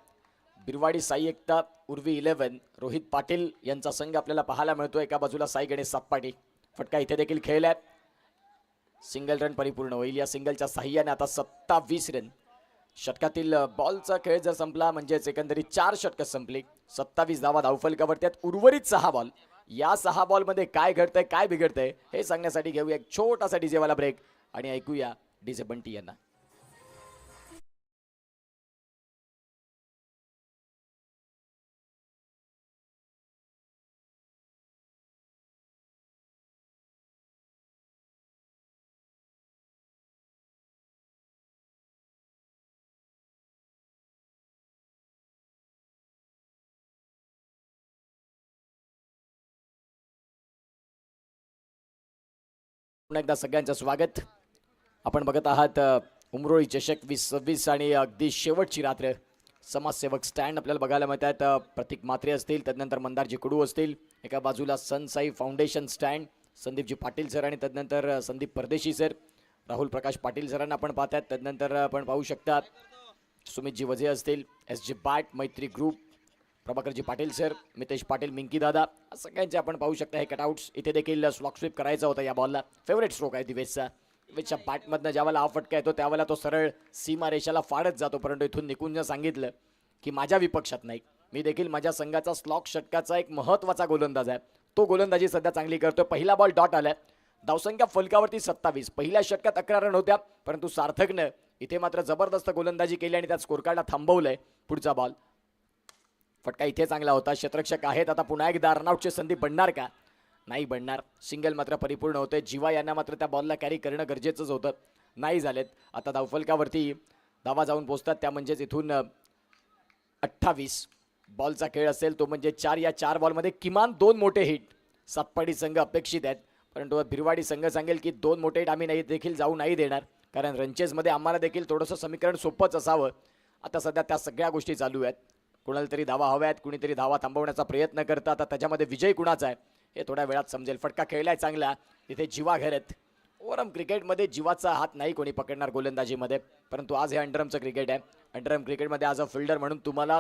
C: बिरवाडी साई एकता उर्वी 11 रोहित पाटील यांचा संघ आपल्याला पाहायला मिळतो. एका बाजूला साई गणेश सातपाटी. फटका इथे देखील खेळलाय. सिंगल रन परिपूर्ण होईल. या सिंगलच्या साह्याने आता 27 रन. षटकातील बॉलचा खेळ जर संपला म्हणजेच एकंदरीत 4 षटकं संपली. 27 धावा धावफलकावरती आहेत. उर्वरित 6 बॉल. या 6 बॉलमध्ये काय घडतंय, काय बिघडतंय हे सांगण्यासाठी घेऊया एक छोटासा डीजेवाला ब्रेक आणि ऐकूया डीजे बंटी यांना. पुन्हा एकदा सगळ्यांचं स्वागत. आपण बघत आहात उमरोळी चषक 2026 आणि अगदी शेवटची रात्र. समाजसेवक स्टँड आपल्याला बघायला मिळत आहेत. प्रतीक म्हात्रे असतील, तदनंतर मंदारजी कुडू असतील. एका बाजूला सनसाई foundation stand Sandeepji Patil sir आणि तदनंतर संदीप परदेशी सर. राहुल प्रकाश पाटील सरांना आपण पाहतात. तदनंतर आपण पाहू शकता सुमितजी वझे असतील, एस जी बाट, मैत्री ग्रुप, प्रभाकरजी पाटील सर, मितेश पाटील, मिंकी दादा, सगळ्यांचे आपण पाहू शकता हे कटआउट्स. इथे देखील स्लॉक स्वीप करायचा होता या बॉलला. फेवरेट स्ट्रोक आहे दिवेशचा. दिवेशच्या बॅटमधनं ज्यावेळेला हा फटका येतो त्यावेळेला तो सरळ सीमा रेषाला फाडत जातो. परंतु इथून निकुंजनं सांगितलं की माझ्या विपक्षात नाही, मी देखील माझ्या संघाचा स्लॉक षटकाचा एक महत्त्वाचा गोलंदाज आहे. तो गोलंदाजी सध्या चांगली करतोय. पहिला बॉल डॉट आलाय. धावसंख्या फलकावरती 27. पहिल्या षटकात 11 रन होत्या, परंतु सार्थकनं इथे मात्र जबरदस्त गोलंदाजी केली आणि त्यात स्कोर कार्डला थांबवलंय. पुढचा बॉल. फटका इथे चांगला होता. क्षेत्ररक्षक आहेत. आता पुन्हा एकदा रनआउटची संधी बनणार का? नाही बनणार. सिंगल मात्र परिपूर्ण होते. जीवा यांना मात्र त्या बॉलला कॅरी करणं गरजेचंच होतं, नाही झालेत. आता धावफलकावरती धावा जाऊन पोहोचतात. त्या म्हणजेच इथून 28 बॉलचा खेळ असेल तो म्हणजे 4. या 4 बॉलमध्ये किमान 2 मोठे हिट सातपाडी संघ अपेक्षित आहेत. परंतु बिरवाडी संघ सांगेल की 2 मोठे हिट आम्ही नाही देखील जाऊ नाही देणार, कारण रनचेसमध्ये आम्हाला देखील थोडंसं समीकरण सोपंच असावं. आता सध्या त्या सगळ्या गोष्टी चालू आहेत. कुणाला तरी धावा हव्यात, कुणीतरी धावा थांबवण्याचा प्रयत्न करतात. आता त्याच्यामध्ये विजय कुणाचा आहे हे थोड्या वेळात समजेल. फटका खेळलाय चांगला. तिथे जीवा घरत. ओव्हरआर्म क्रिकेटमध्ये जीवाचा हात नाही कोणी पकडणार गोलंदाजीमध्ये, परंतु आज हे अंडरआर्मचं क्रिकेट आहे. अंडरआर्म क्रिकेटमध्ये आज अ फिल्डर म्हणून तुम्हाला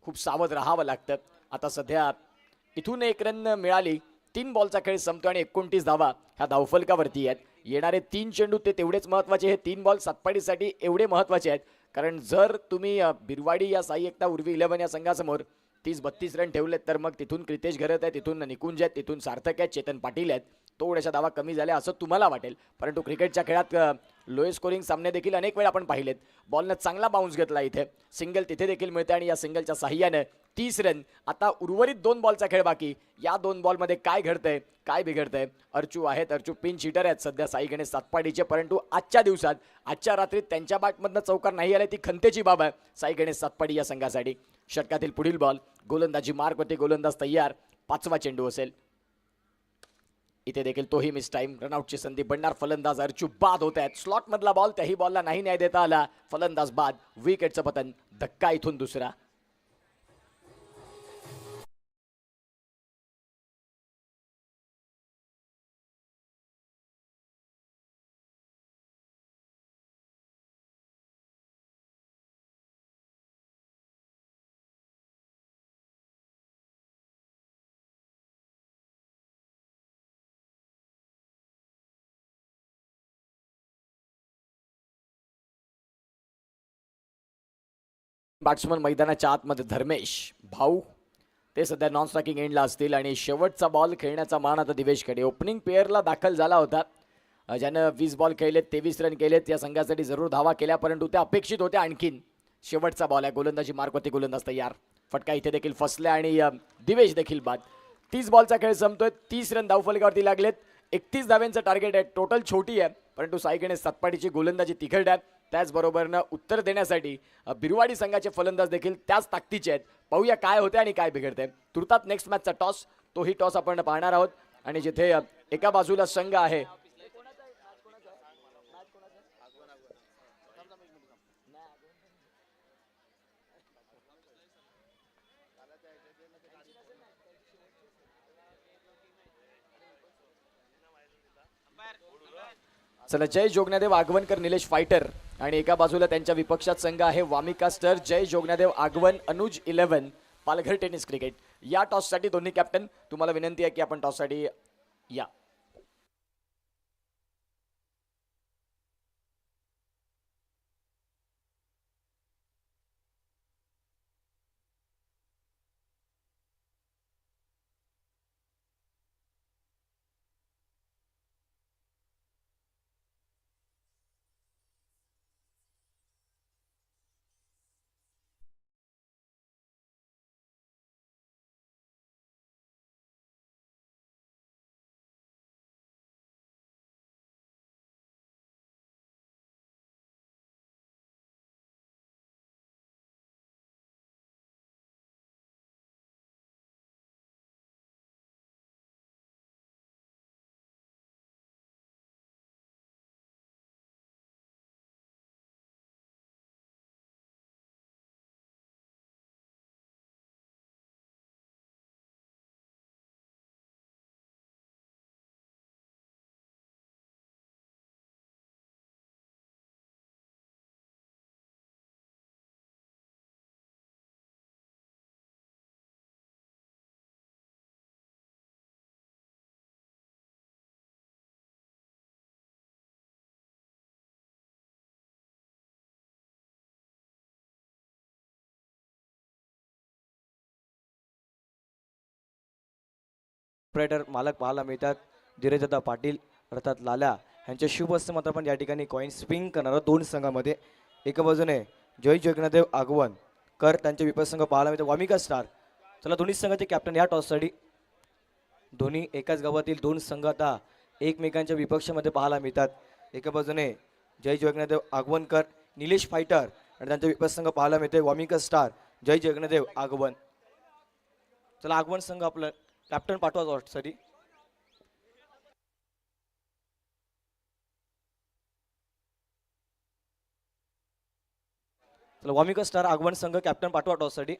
C: खूप सावध राहावं लागतं. आता सध्या इथून 1 रन मिळाली. 3 बॉलचा खेळ संपतो आणि 29 धावा ह्या धावफलकावरती आहेत. येणारे 3 चेंडू ते तेवढेच महत्त्वाचे. हे 3 बॉल सातपाडीसाठी एवढे महत्त्वाचे आहेत, कारण जर तुम्ही बिरवाडी या साई एकता उर्वी 11 या संघासमोर 30-32 रन ठेवलेत तर मग तिथून क्रितेश घरत आहे, तिथून निकुंज आहेत, तिथून सार्थक आहेत, चेतन पाटील आहेत, थोड्याशा धावा कमी झाल्या असं तुम्हाला वाटेल. परंतु क्रिकेटच्या खेळात लोएस्ट स्कोरिंग सामने देखील अनेक वेळा आपण पाहिलेत. बॉलनं चांगला बाउन्स घेतला. इथे सिंगल तिथे देखील मिळते आणि या सिंगलच्या साह्यानं 30 रन. आता उर्वरित 2 बॉलचा खेळ बाकी. या 2 बॉलमध्ये काय घडतंय, काय बिघडतंय? अर्चू आहेत, अर्चू पिंच हिटर आहेत सध्या साई गणेश सातपाडीचे, परंतु आजच्या दिवसात, आजच्या रात्रीत त्यांच्या बॅटमधनं चौकार नाही आले, ती खंतेची बाब आहे साई गणेश सातपाडी या संघासाठी. षटकातील पुढील बॉल. गोलंदाजी मार्क होते. गोलंदाज तयार. 5वा चेंडू असेल. इथे देखील तोही मिस टाइम. रनआउटची संधी बनणार. फलंदाज अर्चू बाद होत आहेत. स्लॉट मधला बॉल, त्याही बॉलला नाही न्याय देता आला. फलंदाज बाद. विकेटचं पतन. धक्का इथून दुसरा. बॅट्समन मैदानाच्या आतमध्ये धर्मेश भाऊ, ते सध्या नॉन स्ट्रायकिंग एंडला असतील आणि शेवटचा बॉल खेळण्याचा मान आता दिवेशकडे. ओपनिंग पेअरला दाखल झाला होता, ज्यानं 20 बॉल खेळलेत, 23 रन केलेत. या संघासाठी जरूर धावा केल्या, परंतु त्या अपेक्षित होत्या आणखीन. शेवटचा बॉल आहे, गोलंदाजी मार्कवरती गोलंदाज तयार. फटका इथे देखील फसला आणि दिवेश देखील बाद. 30 बॉलचा खेळ संपतोय. 30 रन धावफलकावरती लागलेत. 31 धाव्यांचं टार्गेट आहे. टोटल छोटी आहे, परंतु साई गणेश सातपाडीची गोलंदाजी तिखट आहे. त्याचबरोबरनं उत्तर देण्यासाठी बिरवाडी संघाचे फलंदाज देखील त्याच ताकदीचे आहेत. पाहूया काय होते आणि काय बिघडते. तुर्तात नेक्स्ट मॅचचा टॉस, तोही टॉस आपण पाहणार आहोत. आणि जिथे एका बाजूला संघ आहे चला, जय जोगनादेव आगवणकर निलेश फायटर, आणि एका बाजूला त्यांच्या विपक्षात संघ आहे वामिका स्टर, जय जोगनादेव आगवण अनुज 11 पालघर टेनिस क्रिकेट. या टॉससाठी दोन्ही कॅप्टन तुम्हाला विनंती आहे की आपण टॉससाठी या.
D: ऑपरेटर मालक पाहायला मिळतात. धीरजदा पाटील अर्थात लाल्या यांच्या शुभ हस्ते मात्र आपण या ठिकाणी कॉईन स्पिंग करणार आहोत दोन संघामध्ये. एका बाजूने जय जगन्नाथदेव आगवण कर, त्यांचे विपक्ष संघ पाहायला मिळतात वामिका स्टार. चला, दोन्ही संघाचे कॅप्टन या टॉससाठी. दोन्ही एकाच गावातील दोन संघ आता एकमेकांच्या विपक्षामध्ये पाहायला मिळतात. एका बाजूने जय जगन्नाथदेव आगवणकर निलेश फायटर, आणि त्यांचे विपक्ष संघ पाहायला मिळते वामिका स्टार जय जगन्नाथदेव आगवण. चला, आगवण संघ आपलं कॅप्टन पाठवा टॉससाठी. चला, वामिका स्टार आगवण संघ कॅप्टन पाठवा टॉससाठी.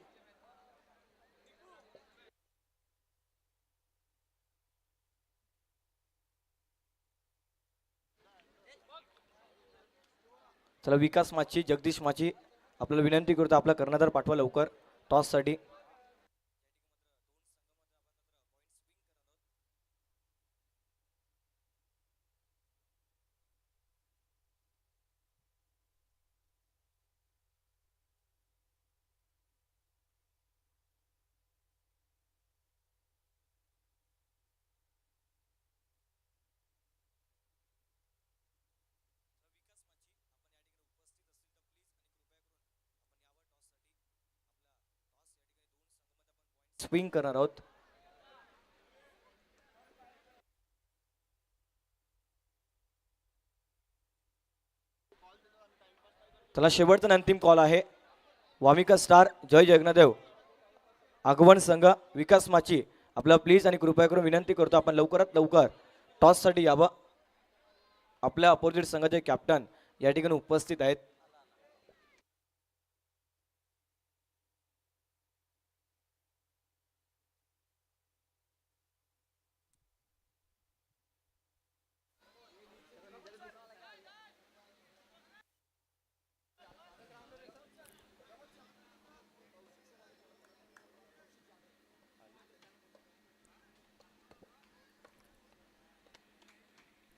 D: चला, विकास माची जगदीश माची आपल्याला विनंती करतो आपला कर्णधार पाठवा लवकर टॉससाठी. स्विंग करणार आहोत. चला, शेवटचा अंतिम कॉल आहे. वामिका स्टार जय जगन्नाथदेव आगवण संघ विकास माची, आपल्याला प्लीज आणि कृपया करून विनंती करतो आपण लवकरात लवकर टॉससाठी यावं. आपल्या अपोजिट संघाचे कॅप्टन या ठिकाणी उपस्थित आहेत.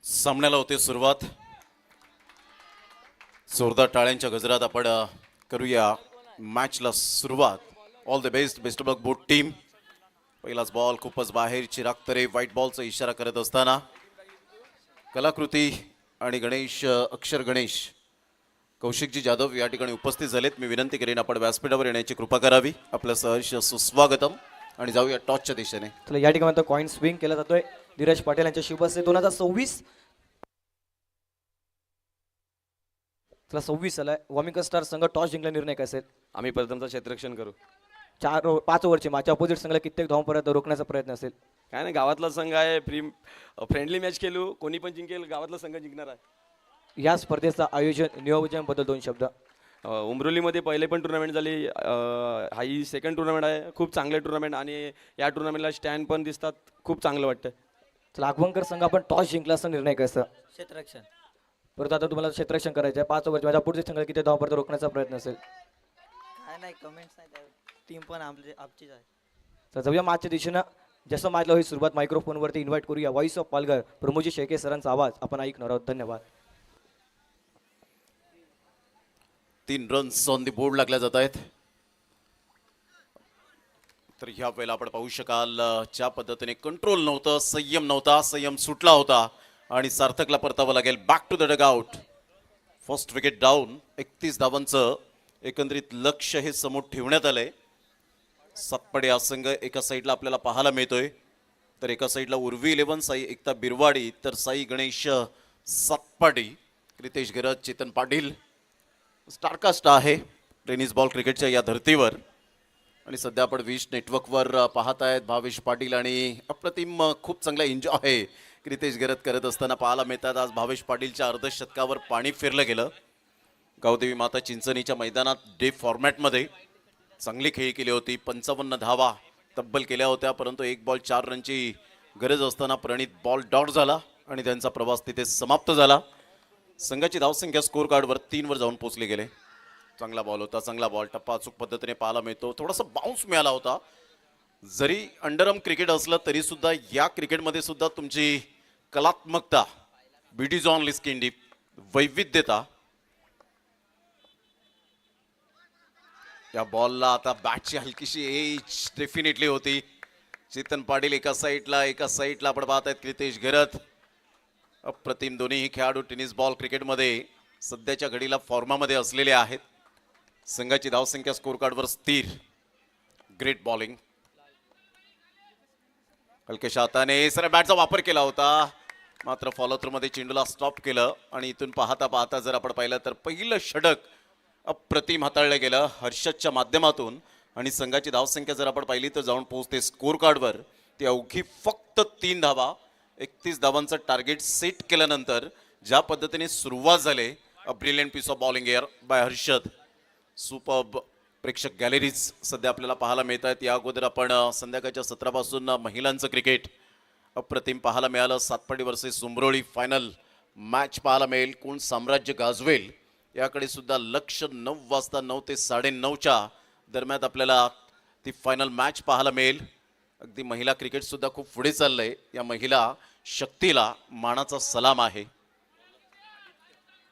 E: सामन्याला होते सुरुवात. जोरदार टाळ्यांच्या गजरात आपण करूया मॅचला सुरुवात. All the best, best of luck both team. पहिलाच बॉल खूपच बाहेर, चिराग तरे व्हाईट बॉलचा इशारा करत असताना कलाकृती आणि गणेश अक्षर गणेश कौशिकजी जाधव या ठिकाणी उपस्थित झालेत. मी विनंती करेन आपण व्यासपीठावर येण्याची कृपा करावी. आपलं सहर्ष सुस्वागतम आणि जाऊया टॉसच्या दिशेने.
D: तर या ठिकाणी कॉइन स्विंग केला जातोय धीरज पाटील यांच्या शुभ हस्ते 2026 चला 26 आलाय. वॉमिंग स्टार संघ टॉस जिंकला, निर्णय काय असेल?
F: आम्ही प्रथमतः क्षेत्ररक्षण करू.
D: 5 ओव्हरची माझ्या अपोजिट संघाला कित्येक धावांपर्यंत रोखण्याचा प्रयत्न असेल.
F: काय नाही, गावातला संघ आहे, फ्रेंडली मॅच खेळू, कोणी पण जिंकेल, गावातला संघ जिंकणार आहे.
D: या स्पर्धेचं आयोजन नियोजन बद्दल 2 शब्द.
F: उमरोलीमध्ये पहिले पण टुर्नामेंट झाली, हा ही सेकंड टुर्नामेंट आहे. खूप चांगले टुर्नामेंट आणि या टुर्नामेंटला स्टँड पण दिसतात, खूप चांगलं वाटतं.
D: चला अगवंकर संघ आपण टॉस जिंकला असं निर्णय काय असेल?
G: क्षेत्ररक्षण.
D: परत आता तुम्हाला क्षेत्ररक्षण करायचं आहे. 5 ओव्हरची माझ्या पुढच्या संघाला किती धावांपर्यंत रोखण्याचा प्रयत्न असेल?
G: काय नाही, कमेंट्स नाही, टीम पण आमचीच आहे.
D: तर जाऊया मॅचच्या दिशेनं. जसं मॅचला होईल सुरुवात मायक्रोफोनवरती इन्व्हाइट करूया व्हॉइस ऑफ पालघर प्रमोदजी शेळके सरांचा आवाज आपण ऐकणार आहोत. धन्यवाद.
E: 3 रन्स ऑन दी बोर्ड लागल्या जात आहेत. तर ह्या वेळेला आपण पाहू शकाल ज्या पद्धतीने कंट्रोल नव्हतं, संयम नव्हता, संयम सुटला होता आणि सार्थकला परतावं लागेल. Back to the dugout. First wicket down. 31 धावांचं एकंदरीत लक्ष हे समोर ठेवण्यात आलंय. सातपाडी हा संघ एका साईडला आपल्याला पाहायला मिळतोय, तर एका साईडला उर्वी 11 साई एकता बिरवाडी, तर साई गणेश सातपाडी, रितेश गिरज, चेतन पाटील. स्टारकास्ट आहे टेनिस बॉल क्रिकेटच्या या धर्तीवर. आणि सध्या आपण विश नेटवर्कवर पाहत आहेत भावेश पाटील आणि अप्रतिम खूप चांगला एन्जॉय रितेश गिरज करत असताना पाहायला मिळतात. आज भावेश पाटीलच्या अर्धशतकावर पाणी फिरलं गेलं. गावदेवी माता चिंचणीच्या मैदानात डे फॉर्मॅटमध्ये चांगली खेळी केली होती. 55 धावा तब्बल केल्या होत्या, परंतु 1 बॉल 4 रनची गरज असताना प्रणित बॉल डॉट झाला आणि त्यांचा प्रवास तिथे समाप्त झाला. संघाची धावसंख्या स्कोर कार्डवर 3 वर जाऊन पोहोचले गेले. चांगला बॉल होता, चांगला बॉल टप्पा अचूक पद्धतीने पाहायला मिळतो. थोडासा बाउन्स मिळाला होता. जरी अंडरआर्म क्रिकेट असलं तरी सुद्धा या क्रिकेटमध्ये सुद्धा तुमची कलात्मकता, ब्युटीज ऑन लिस्किंडी, वैविध्यता. या बॉलला आता बॅटची हलकीशी एज डेफिनेटली होती. चेतन पाटील एका साईडला आपण पाहत आहेत रितेश गिरज. अप्रतिम दोन्हीही खेळाडू टेनिस बॉल क्रिकेटमध्ये सध्याच्या घडीला फॉर्मामध्ये असलेले आहेत. संघाची धावसंख्या स्कोर कार्डवर स्थिर. Great bowling. हलक्याशा हाताने सर बॅटचा वापर केला होता, मात्र फॉलो थ्रू मध्ये चेंडूला स्टॉप केलं आणि इथून पाहता पाहता जर आपण पाहिलं तर पहिलं षटक अप्रतिम हाताळलं गेलं हर्षदच्या माध्यमातून. आणि संघाची धावसंख्या जर आपण पाहिली तर जाऊन पोहोचते स्कोर कार्डवर ती अवघी फक्त 3 धावा. 31 धावांचं टार्गेट सेट केल्यानंतर ज्या पद्धतीने सुरुवात झाली, a brilliant piece of bowling air by Harshad. Superb प्रेक्षक गॅलरीज सध्या आपल्याला पाहायला मिळत आहेत. या अगोदर आपण संध्याकाळच्या 17 पासून महिलांचं क्रिकेट अप्रतिम पाहायला मिळालं. Satpadi versus Umroli final match पाहायला मिळेल. कोण साम्राज्य गाजवेल याकडे सुद्धा लक्ष 9 वाजता 9 ते 9:30च्या दरम्यान आपल्याला ती फायनल मॅच पाहायला मिळेल. अगदी महिला क्रिकेट सुद्धा खूप पुढे चाललंय. या महिला शक्तीला मानाचा सलाम आहे.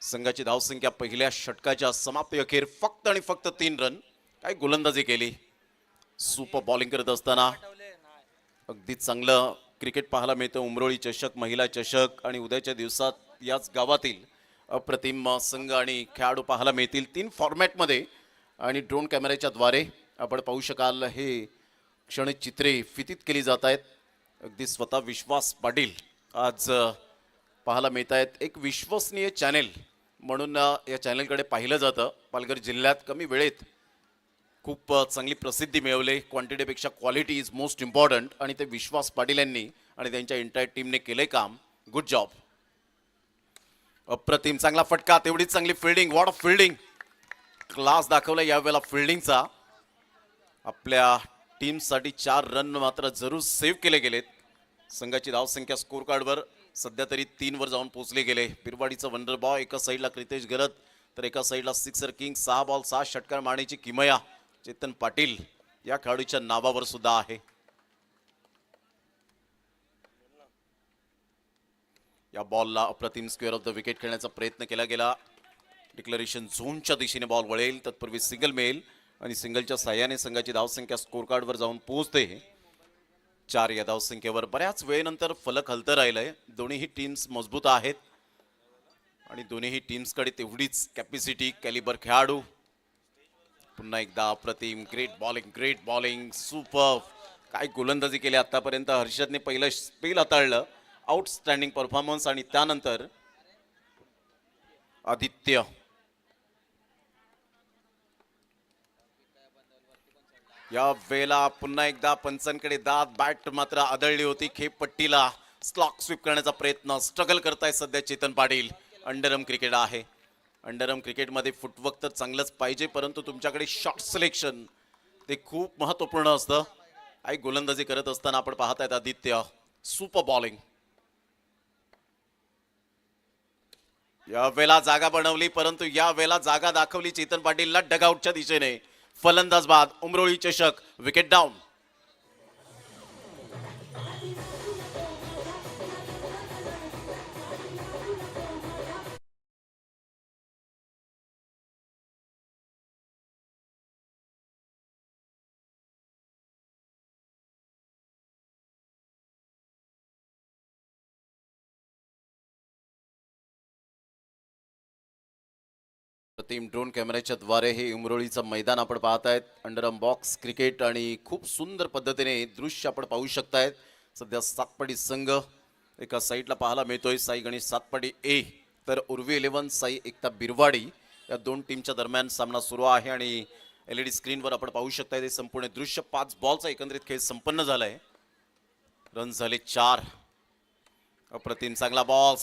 E: संघाची धावसंख्या पहिल्या षटकाच्या समाप्ती अखेर फक्त आणि फक्त 3 रन. काय गोलंदाजी केली. सुपर बॉलिंग करत असताना अगदी चांगलं क्रिकेट पाहायला मिळतं. उमरोळी चषक, महिला चषक आणि उद्याच्या दिवसात याच गावातील अप्रतिम संघ आणि खेळाडू पाहायला मिळतील 3 फॉर्मॅटमध्ये. आणि ड्रोन कॅमेऱ्याच्या द्वारे आपण पाहू शकाल हे क्षणचित्रे फितीत केली जात आहेत. अगदी स्वतः विश्वास पाटील आज पाहायला मिळत आहेत. एक विश्वसनीय चॅनेल म्हणून या चॅनलकडे पाहिलं जातं. पालघर जिल्ह्यात कमी वेळेत खूप चांगली प्रसिद्धी मिळवली. क्वांटिटीपेक्षा क्वालिटी इज मोस्ट इम्पॉर्टंट आणि ते विश्वास पाटील यांनी आणि त्यांच्या एंटायर टीमने केले काम. Good job. अप्रतिम चांगला फटका, तेवढीच चांगली fielding. What of fielding. Class दाखवला यावेळेला फिल्डिंगचा. आपल्या टीमसाठी 4 रन मात्र जरूर सेव्ह केले गेलेत. संघाची धावसंख्या स्कोर कार्डवर सध्या तरी 3 वर जाऊन पोहोचले गेले. बिरवाडीचं वंडर बॉय एका साईडला रितेश गिरज, तर एका साईडला सिक्सर किंग. 6 बॉल 6 षटकार मारण्याची किमया चेतन पाटील या खेळाडूच्या नावावर सुद्धा आहे. या बॉलला अप्रतिम स्क्वेअर ऑफ द विकेट खेळण्याचा प्रयत्न केला गेला. डिक्लरेशन झोनच्या दिशेने बॉल वळेल, तत्पूर्वी सिंगल मिळेल आणि सिंगलच्या साह्याने संघाची धावसंख्या स्कोर कार्डवर जाऊन पोहोचते 4 या धावसंख्येवर. बऱ्याच वेळेनंतर फलक हलतं राहिलंय. दोन्हीही टीम्स मजबूत आहेत. आणि दोन्ही टीम्सकडे तेवढीच कॅपॅसिटी कॅलिबर खेळाडू. पुन्हा एकदा अप्रतिम, ग्रेट बॉलिंग सुपर. काय गोलंदाजी केली आतापर्यंत. हर्षदने पहिलं स्पेल हाताळलं, आउटस्टँडिंग परफॉर्मन्स. आणि त्यानंतर आदित्य. या वेळेला पुन्हा एकदा पंचांकडे दाद. बॅट मात्र आदळली होती. खेप पट्टीला स्लॉक स्वीप करण्याचा प्रयत्न. स्ट्रगल करताय सध्या चेतन पाटील. अंडरआर्म क्रिकेट आहे. अंडरआर्म क्रिकेटमध्ये फुटवर्क तर चांगलंच पाहिजे, परंतु तुमच्याकडे शॉट सिलेक्शन ते खूप महत्त्वपूर्ण असतं. आई गोलंदाजी करत असताना आपण पाहत आहेत आदित्य. Super bowling. या वेळेला जागा बनवली, परंतु या वेळेला जागा दाखवली चेतन पाटीलला डगआउटच्या दिशेने. फलंदाज बाद. उमरोळी चषक विकेट डाऊन. टीम ड्रोन कॅमेऱ्याच्या द्वारे हे उमरोळीचं मैदान आपण पाहतायत. अंडरआर्म बॉक्स क्रिकेट आणि खूप सुंदर पद्धतीने दृश्य आपण पाहू शकतायत. सध्या सातपाडी संघ एका साईडला पाहायला मिळतोय. साई गणेश सातपाडी ए तर उर्वी 11 साई एकता बिरवाडी या दोन टीमच्या दरम्यान सामना सुरू आहे. आणि LED स्क्रीनवर आपण पाहू शकताय ते संपूर्ण दृश्य. 5 बॉलचा एकंदरीत खेळ संपन्न झालाय. रन झाले 4. अप्रतिम चांगला बॉल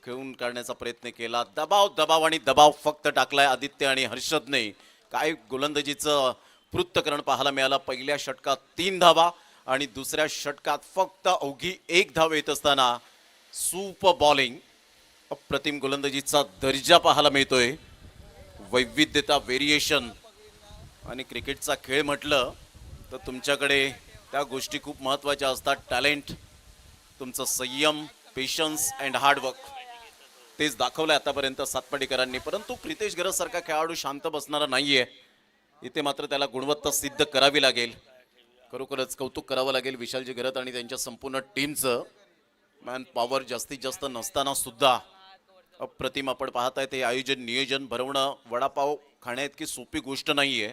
E: खेळून काढण्याचा प्रयत्न केला. दबाव आणि दबाव फक्त टाकलाय आदित्य आणि हर्षदने. काय गोलंदाजीचं पृथ्थकरण पाहायला मिळालं. पहिल्या षटकात 3 धावा आणि दुसऱ्या षटकात फक्त अवघी 1 धाव येत असताना सुपर बॉलिंग. अप्रतिम गोलंदाजीचा दर्जा पाहायला मिळतोय. वैविध्यता, व्हेरिएशन. आणि क्रिकेटचा खेळ म्हटलं तर तुमच्याकडे त्या गोष्टी खूप महत्त्वाच्या असतात. टॅलेंट, तुमचं संयम, पेशन्स अँड हार्डवर्क तेच दाखवलंय आतापर्यंत सातपाडीकरांनी. परंतु प्रितेश गरज सारखा खेळाडू शांत बसणारा नाहीये. इथे मात्र त्याला गुणवत्ता सिद्ध करावी लागेल. खरोखरच कौतुक करावं लागेल विशालजी गरत आणि त्यांच्या संपूर्ण टीमचं. मॅन पॉवर जास्तीत जास्त नसताना सुद्धा अप्रतिम आपण पाहताय. ते आयोजन, नियोजन भरवणं वडापाव खाण्याइतकी सोपी गोष्ट नाहीये.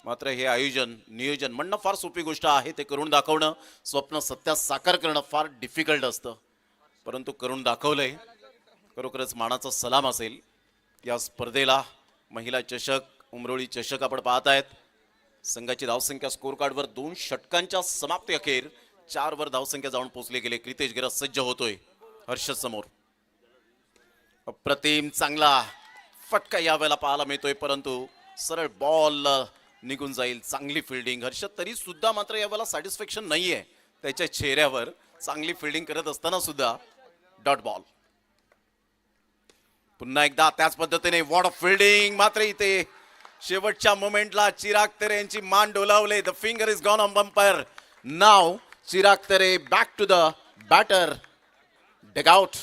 E: मात्र हे आयोजन, नियोजन म्हणणं फार सोपी गोष्ट आहे. ते करून दाखवणं, स्वप्न सत्यात साकार करणं फार डिफिकल्ट असतं. परंतु करून दाखवलंय. खरोखरच मानाचा सलाम असेल या स्पर्धेला. महिला चषक, उमरोळी चषक आपण पाहतायत. संघाची धावसंख्या स्कोर कार्डवर 2 षटकांच्या समाप्ती अखेर 4 वर धावसंख्या जाऊन पोहोचले गेले. क्रितेश गरज सज्ज होतोय हर्षद समोर. अप्रतिम चांगला फटका यावेळेला पाहायला मिळतोय, परंतु सरळ बॉल निघून जाईल. चांगली फिल्डिंग. हर्षद तरी सुद्धा मात्र यावेळेला सॅटिस्फॅक्शन नाहीये त्याच्या चेहऱ्यावर. चांगली फिल्डिंग करत असताना सुद्धा डॉट बॉल. पुन्हा एकदा त्याच पद्धतीने वॉट ऑफ फिल्डिंग. मात्र इथे शेवटच्या मोमेंटला चिराग तरे यांची मान डोलावले. The finger is gone on bumper. नाव Chirag Tare back to the batter dugout.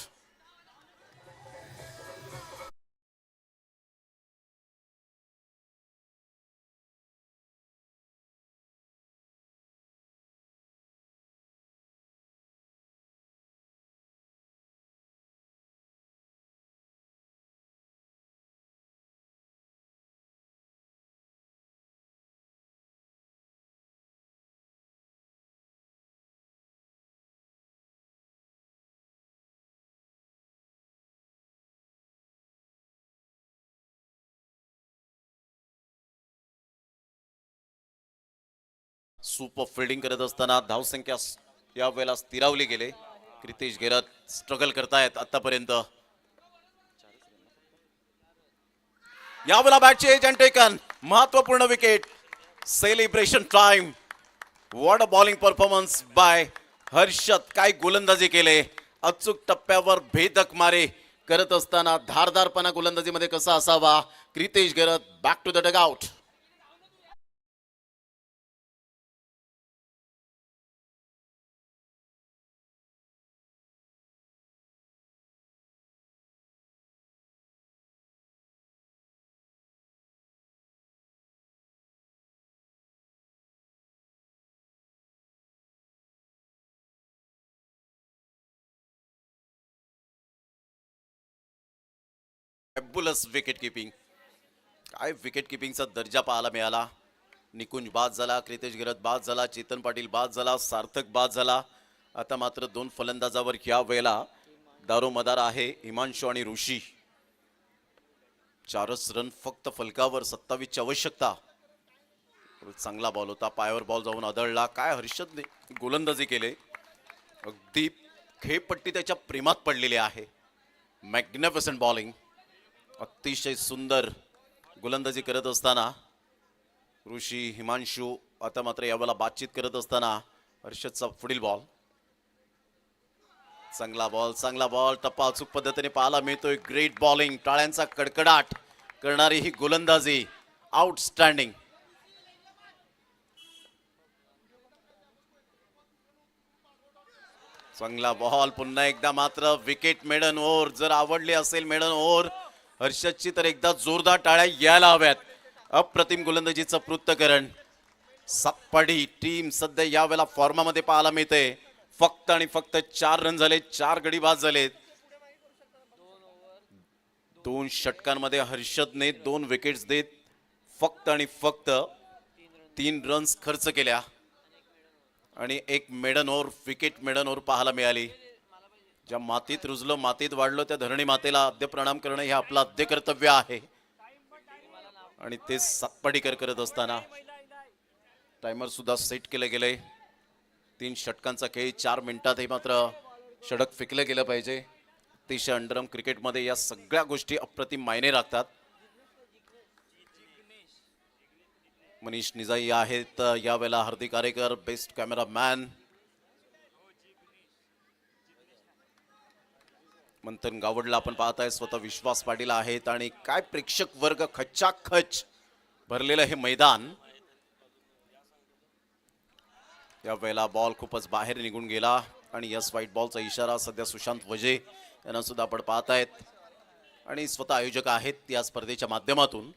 E: Super fielding करत असताना धावसंख्या या वेळेला स्थिरावली गेले. क्रितेश गेरत स्ट्रगल करतायत आतापर्यंत. यावेळेला बॅटची एज अँड टेकन. महत्वपूर्ण wicket. Celebration time. What a bowling performance by Harshad. काय गोलंदाजी केले. अचूक टप्प्यावर भेदक मारे करत असताना धारदारपणा गोलंदाजीमध्ये कसा असावा. Kritesh Gerat back to the dugout. Fabulous wicket keeping. काय विकेट किपिंगचा दर्जा पाहायला मिळाला. निकुंज बाद झाला, क्रितेश गिरत बाद झाला, चेतन पाटील बाद झाला, सार्थक बाद झाला. आता मात्र 2 फलंदाजावर या वेळेला दारोमदार आहे हिमांशू आणि ऋषी. 4च रन फक्त फलकावर, 27 ची आवश्यकता. चांगला बॉल होता, पायावर बॉल जाऊन आदळला. काय हर्षदने गोलंदाजी केले, अगदी खेळपट्टी त्याच्या प्रेमात पडलेली आहे. मॅग्निफिसंट बॉलिंग, अतिशय सुंदर गोलंदाजी करत असताना ऋषी, हिमांशू. आता मात्र यावेळेला बातचीत करत असताना हर्षदचा पुढील बॉल. चांगला बॉल टप्पा अचूक पद्धतीने पाहायला मिळतोय. ग्रेट बॉलिंग, टाळ्यांचा कडकडाट करणारी ही गोलंदाजी आउटस्टँडिंग. चांगला बॉल, पुन्हा एकदा मात्र विकेट मेडन ओव्हर. जर आवडली असेल मेडन ओव्हर हर्षदची तर एकदा जोरदार टाळ्या यायला हव्यात. अप्रतिम गोलंदाजीचं पृथ्थकरण. सातपाडी टीम सध्या यावेळेला फॉर्मामध्ये पाहायला मिळते. फक्त आणि फक्त 4 रन झाले, 4 गडी बाद झालेत. 2 षटकांमध्ये हर्षदने 2 विकेट्स देत फक्त आणि फक्त 3 रन्स खर्च केल्या आणि एक maiden over, wicket maiden over पाहायला मिळाली. ज्या मातीत रुजलो, मातीत वाढलो, त्या धरणी मातेला आद्य प्रणाम करणं हे आपलं आद्य कर्तव्य आहे. आणि ते सातपाडीकर करत असताना टायमर सुद्धा सेट केलं गेलंय. 3 षटकांचा खेळ, 4 मिनिटात हे मात्र षटक फेकलं गेलं पाहिजे. अतिशय अंडरम क्रिकेटमध्ये या सगळ्या गोष्टी अप्रतिम मायने राखतात. मनीष निजाई आहेत यावेळेला. हार्दिक आरेकर बेस्ट कॅमेरामॅन. मंथन गावडला आपण पाहताय, स्वतः विश्वास पाटील आहेत. आणि काय प्रेक्षक वर्ग, खच्चाखच भरलेलं हे मैदान. या वेळेला बॉल खूपच बाहेर निघून गेला आणि यस व्हाईट बॉलचा इशारा सध्या सुशांत वजे यांना सुद्धा आपण पाहतायत. आणि स्वतः आयोजक आहेत या स्पर्धेच्या माध्यमातून.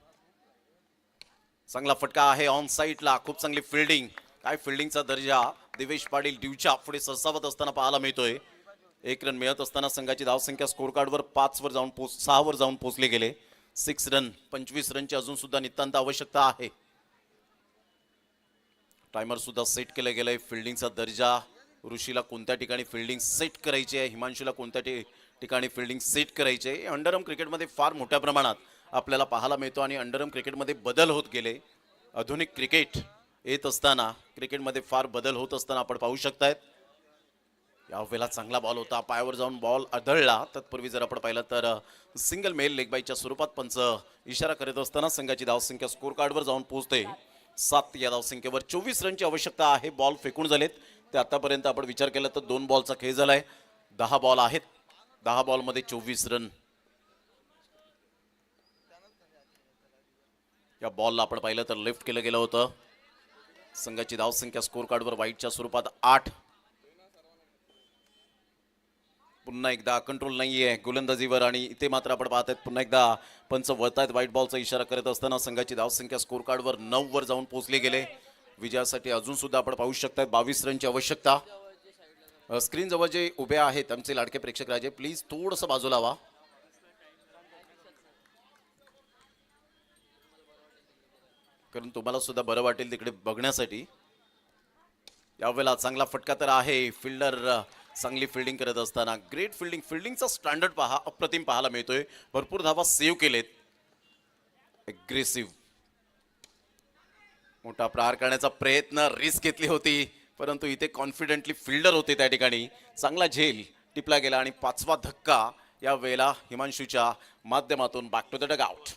E: चांगला फटका आहे ऑन साईडला, खूप चांगली फिल्डिंग. काय फिल्डिंगचा दर्जा दिवेश पाटील ड्यूच्या पुढे सरसावत असताना पाहायला मिळतोय. 1 रन मिळत असताना संघाची धावसंख्या स्कोर कार्डवर 6 वर जाऊन पोहोचले गेले. 6 रन, 25 रनची अजून सुद्धा नितांत आवश्यकता आहे. टायमर सुद्धा सेट केलं गेलंय. फिल्डिंगचा दर्जा, ऋषीला कोणत्या ठिकाणी फिल्डिंग सेट करायची आहे, हिमांशूला कोणत्या ठिकाणी फिल्डिंग सेट करायची आहे, अंडरआर्म क्रिकेटमध्ये फार मोठ्या प्रमाणात आपल्याला पाहायला मिळतो. आणि अंडरआर्म क्रिकेटमध्ये बदल होत गेले. आधुनिक क्रिकेट येत असताना, क्रिकेटमध्ये फार बदल होत असताना आपण पाहू शकतायत. यावेळेला चांगला बॉल होता, पायावर जाऊन बॉल आदळला. तत्पूर्वी जर आपण पाहिलं तर सिंगल मेल लेग बायच्या स्वरूपात पंच इशारा करत असताना संघाची धावसंख्या स्कोर कार्डवर जाऊन पोहोचते 7. या धावसंख्येवर 24 रनची आवश्यकता आहे. बॉल फेकून झालेत ते आतापर्यंत आपण विचार केला तर 2 बॉलचा खेळ झालाय. 10 बॉल आहेत, 10 बॉलमध्ये 24 रन. या बॉलला आपण पाहिलं तर लेफ्ट केलं गेलं होतं. संघाची धावसंख्या स्कोर कार्डवर व्हाईटच्या स्वरूपात 8. पुन्हा एकदा कंट्रोल नाहीये गोलंदाजीवर आणि इथे मात्र आपण पाहत आहेत पुन्हा एकदा पंच वळतायत. व्हाईट बॉलचा इशारा करत असताना संघाची धावसंख्या स्कोर कार्डवर 9 वर जाऊन पोहोचले गेले. विजयासाठी अजून सुद्धा आपण पाहू शकतात 22 रनची आवश्यकता. स्क्रीन जवळ जे उभे आहेत आमचे लाडके प्रेक्षक राजे, प्लीज थोडंसं बाजूला व्हा. कारण तुम्हाला सुद्धा बरं वाटेल तिकडे बघण्यासाठी. यावेळेला चांगला फटका तर आहे. फिल्डर चांगली फिल्डिंग करत असताना ग्रेट फिल्डिंग, फिल्डिंगचा स्टँडर्ड पहा, अप्रतिम पाहायला मिळतोय. भरपूर धावा सेव्ह केलेत. एग्रेसिव्ह मोठा प्रहार करण्याचा प्रयत्न, रिस्क घेतली होती परंतु इथे कॉन्फिडेंटली फिल्डर होते त्या ठिकाणी. चांगला झेल टिपला गेला आणि 5वा धक्का या वेळेला हिमांशूच्या माध्यमातून बॅक टू द डगआउट.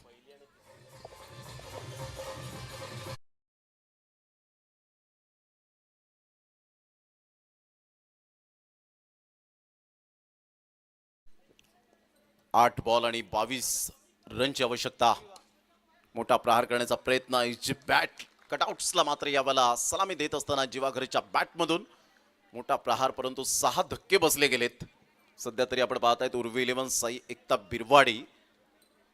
E: आठ बॉल आणि 22 रनची आवश्यकता. मोठा प्रहार करण्याचा प्रयत्न. इजिप्त बॅट कटआउट्सला मात्र यावेळेला सलामी देत असताना जीवाघरच्या बॅटमधून मोठा प्रहार, परंतु 6 धक्के बसले गेलेत. सध्या तरी आपण पाहत आहेत उर्वी 11 साई एकता बिरवाडी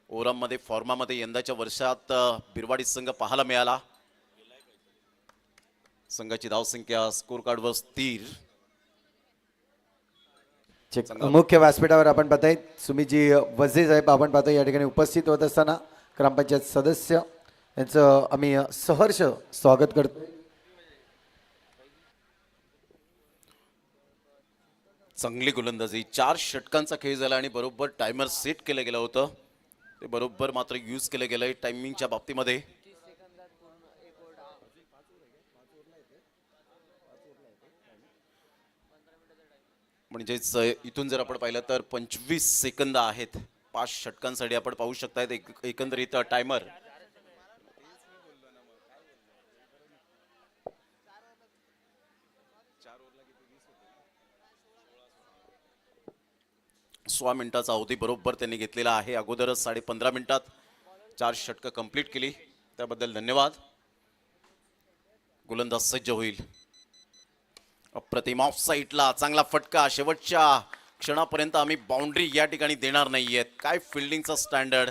E: ओरममध्ये फॉर्मामध्ये यंदाच्या वर्षात बिरवाडी संघ पाहायला मिळाला. संघाची धावसंख्या स्कोर कार्डवर स्थिर.
A: चेक. मुख्य व्यासपीठावर आपण पाहताय सुमितजी वझे साहेब आपण पाहतोय या ठिकाणी उपस्थित होत असताना ग्रामपंचायत सदस्य यांचं आम्ही सहर्ष स्वागत करतो.
E: चांगली गोलंदाजी, 4 षटकांचा खेळ झाला आणि बरोबर टायमर सेट केलं गेलं होतं, ते बरोबर मात्र यूज केलं गेलंय टायमिंगच्या बाबतीमध्ये. म्हणजेच इथून जर आपण पाहिलं तर 25 सेकंद आहेत 5 षटकांसाठी. आपण पाहू शकतायत एकंदरीत टायमर. सोळा मिनिटाचा अवधी बरोबर त्यांनी घेतलेला आहे. अगोदरच 15.5 मिनिटात 4 षटकं कंप्लीट केली, त्याबद्दल धन्यवाद. गोलंदाज सज्ज होईल. अप्रतिम ऑफ साईडला चांगला फटका. शेवटच्या क्षणापर्यंत आम्ही बाउंड्री या ठिकाणी देणार नाहीयेत. काय फिल्डिंगचा स्टँडर्ड.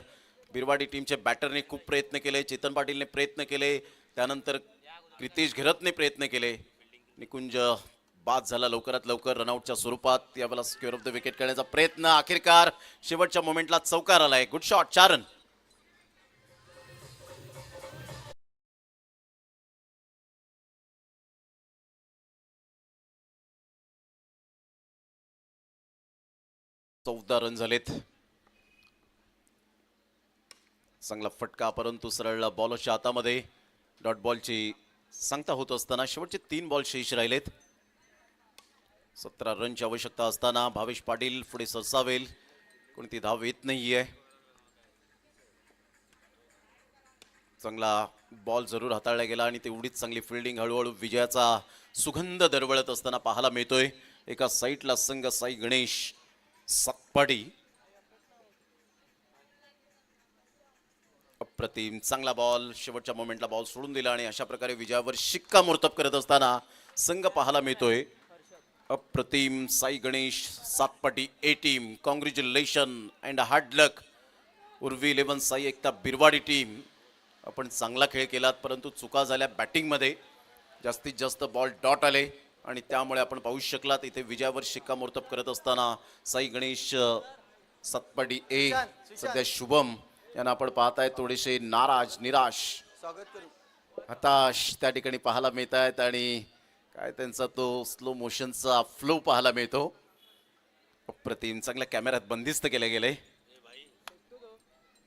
E: बिरवाडी टीमचे बॅटरने खूप प्रयत्न केले, चेतन पाटीलने प्रयत्न केले, त्यानंतर क्रितेश घिरतने प्रयत्न केले. निकुंज बाद झाला लवकरात लवकर रनआउटच्या स्वरूपात. यावेळेला स्क्वेअर ऑफ द विकेट करण्याचा प्रयत्न, अखेरकार शेवटच्या मोमेंटला चौकार आलाय. Good shot, 4 run. चौदा रन झालेत. चांगला फटका, परंतु सरळ बॉलरच्या हातामध्ये. डॉट बॉलची सांगता होत असताना शेवटचे 3 बॉल शेष राहिलेत. 17 रनची आवश्यकता असताना भावेश पाटील पुढे सरसावेल. कोणती धाव येत नाहीये. चांगला बॉल जरूर हाताळला गेला आणि तेवढीच चांगली फिल्डिंग. हळूहळू विजयाचा सुगंध दरवळत असताना पाहायला मिळतोय. एका साईडला संघ साई गणेश सातपाडी. अप्रतिम चांगला बॉल, शेवटच्या मोमेंटला बॉल सोडून दिला आणि अशा प्रकारे विजयावर शिक्कामोर्तब करत असताना संघ पाहायला मिळतोय. अप्रतिम Sai Ganesh Satpati A team, congratulation and hard luck. Urvi 11 Sai Ekta Birwadi team, आपण चांगला खेळ केलात, परंतु चुका झाल्या बॅटिंगमध्ये. जास्तीत जास्त बॉल डॉट आले आणि त्यामुळे आपण पाहू शकलात इथे विजयावर शिक्कामोर्तब करत असताना साई गणेश सातपाटी ए, सध्या शुभम यांना आपण पाहताय थोडेसे नाराज, निराश, हताश त्या ठिकाणी पाहायला मिळत आहेत आणि काय त्यांचा तो स्लो मोशनचा फ्लो पाहायला मिळतो. अप्रतिम चांगल्या कॅमेऱ्यात बंदिस्त केले गेले.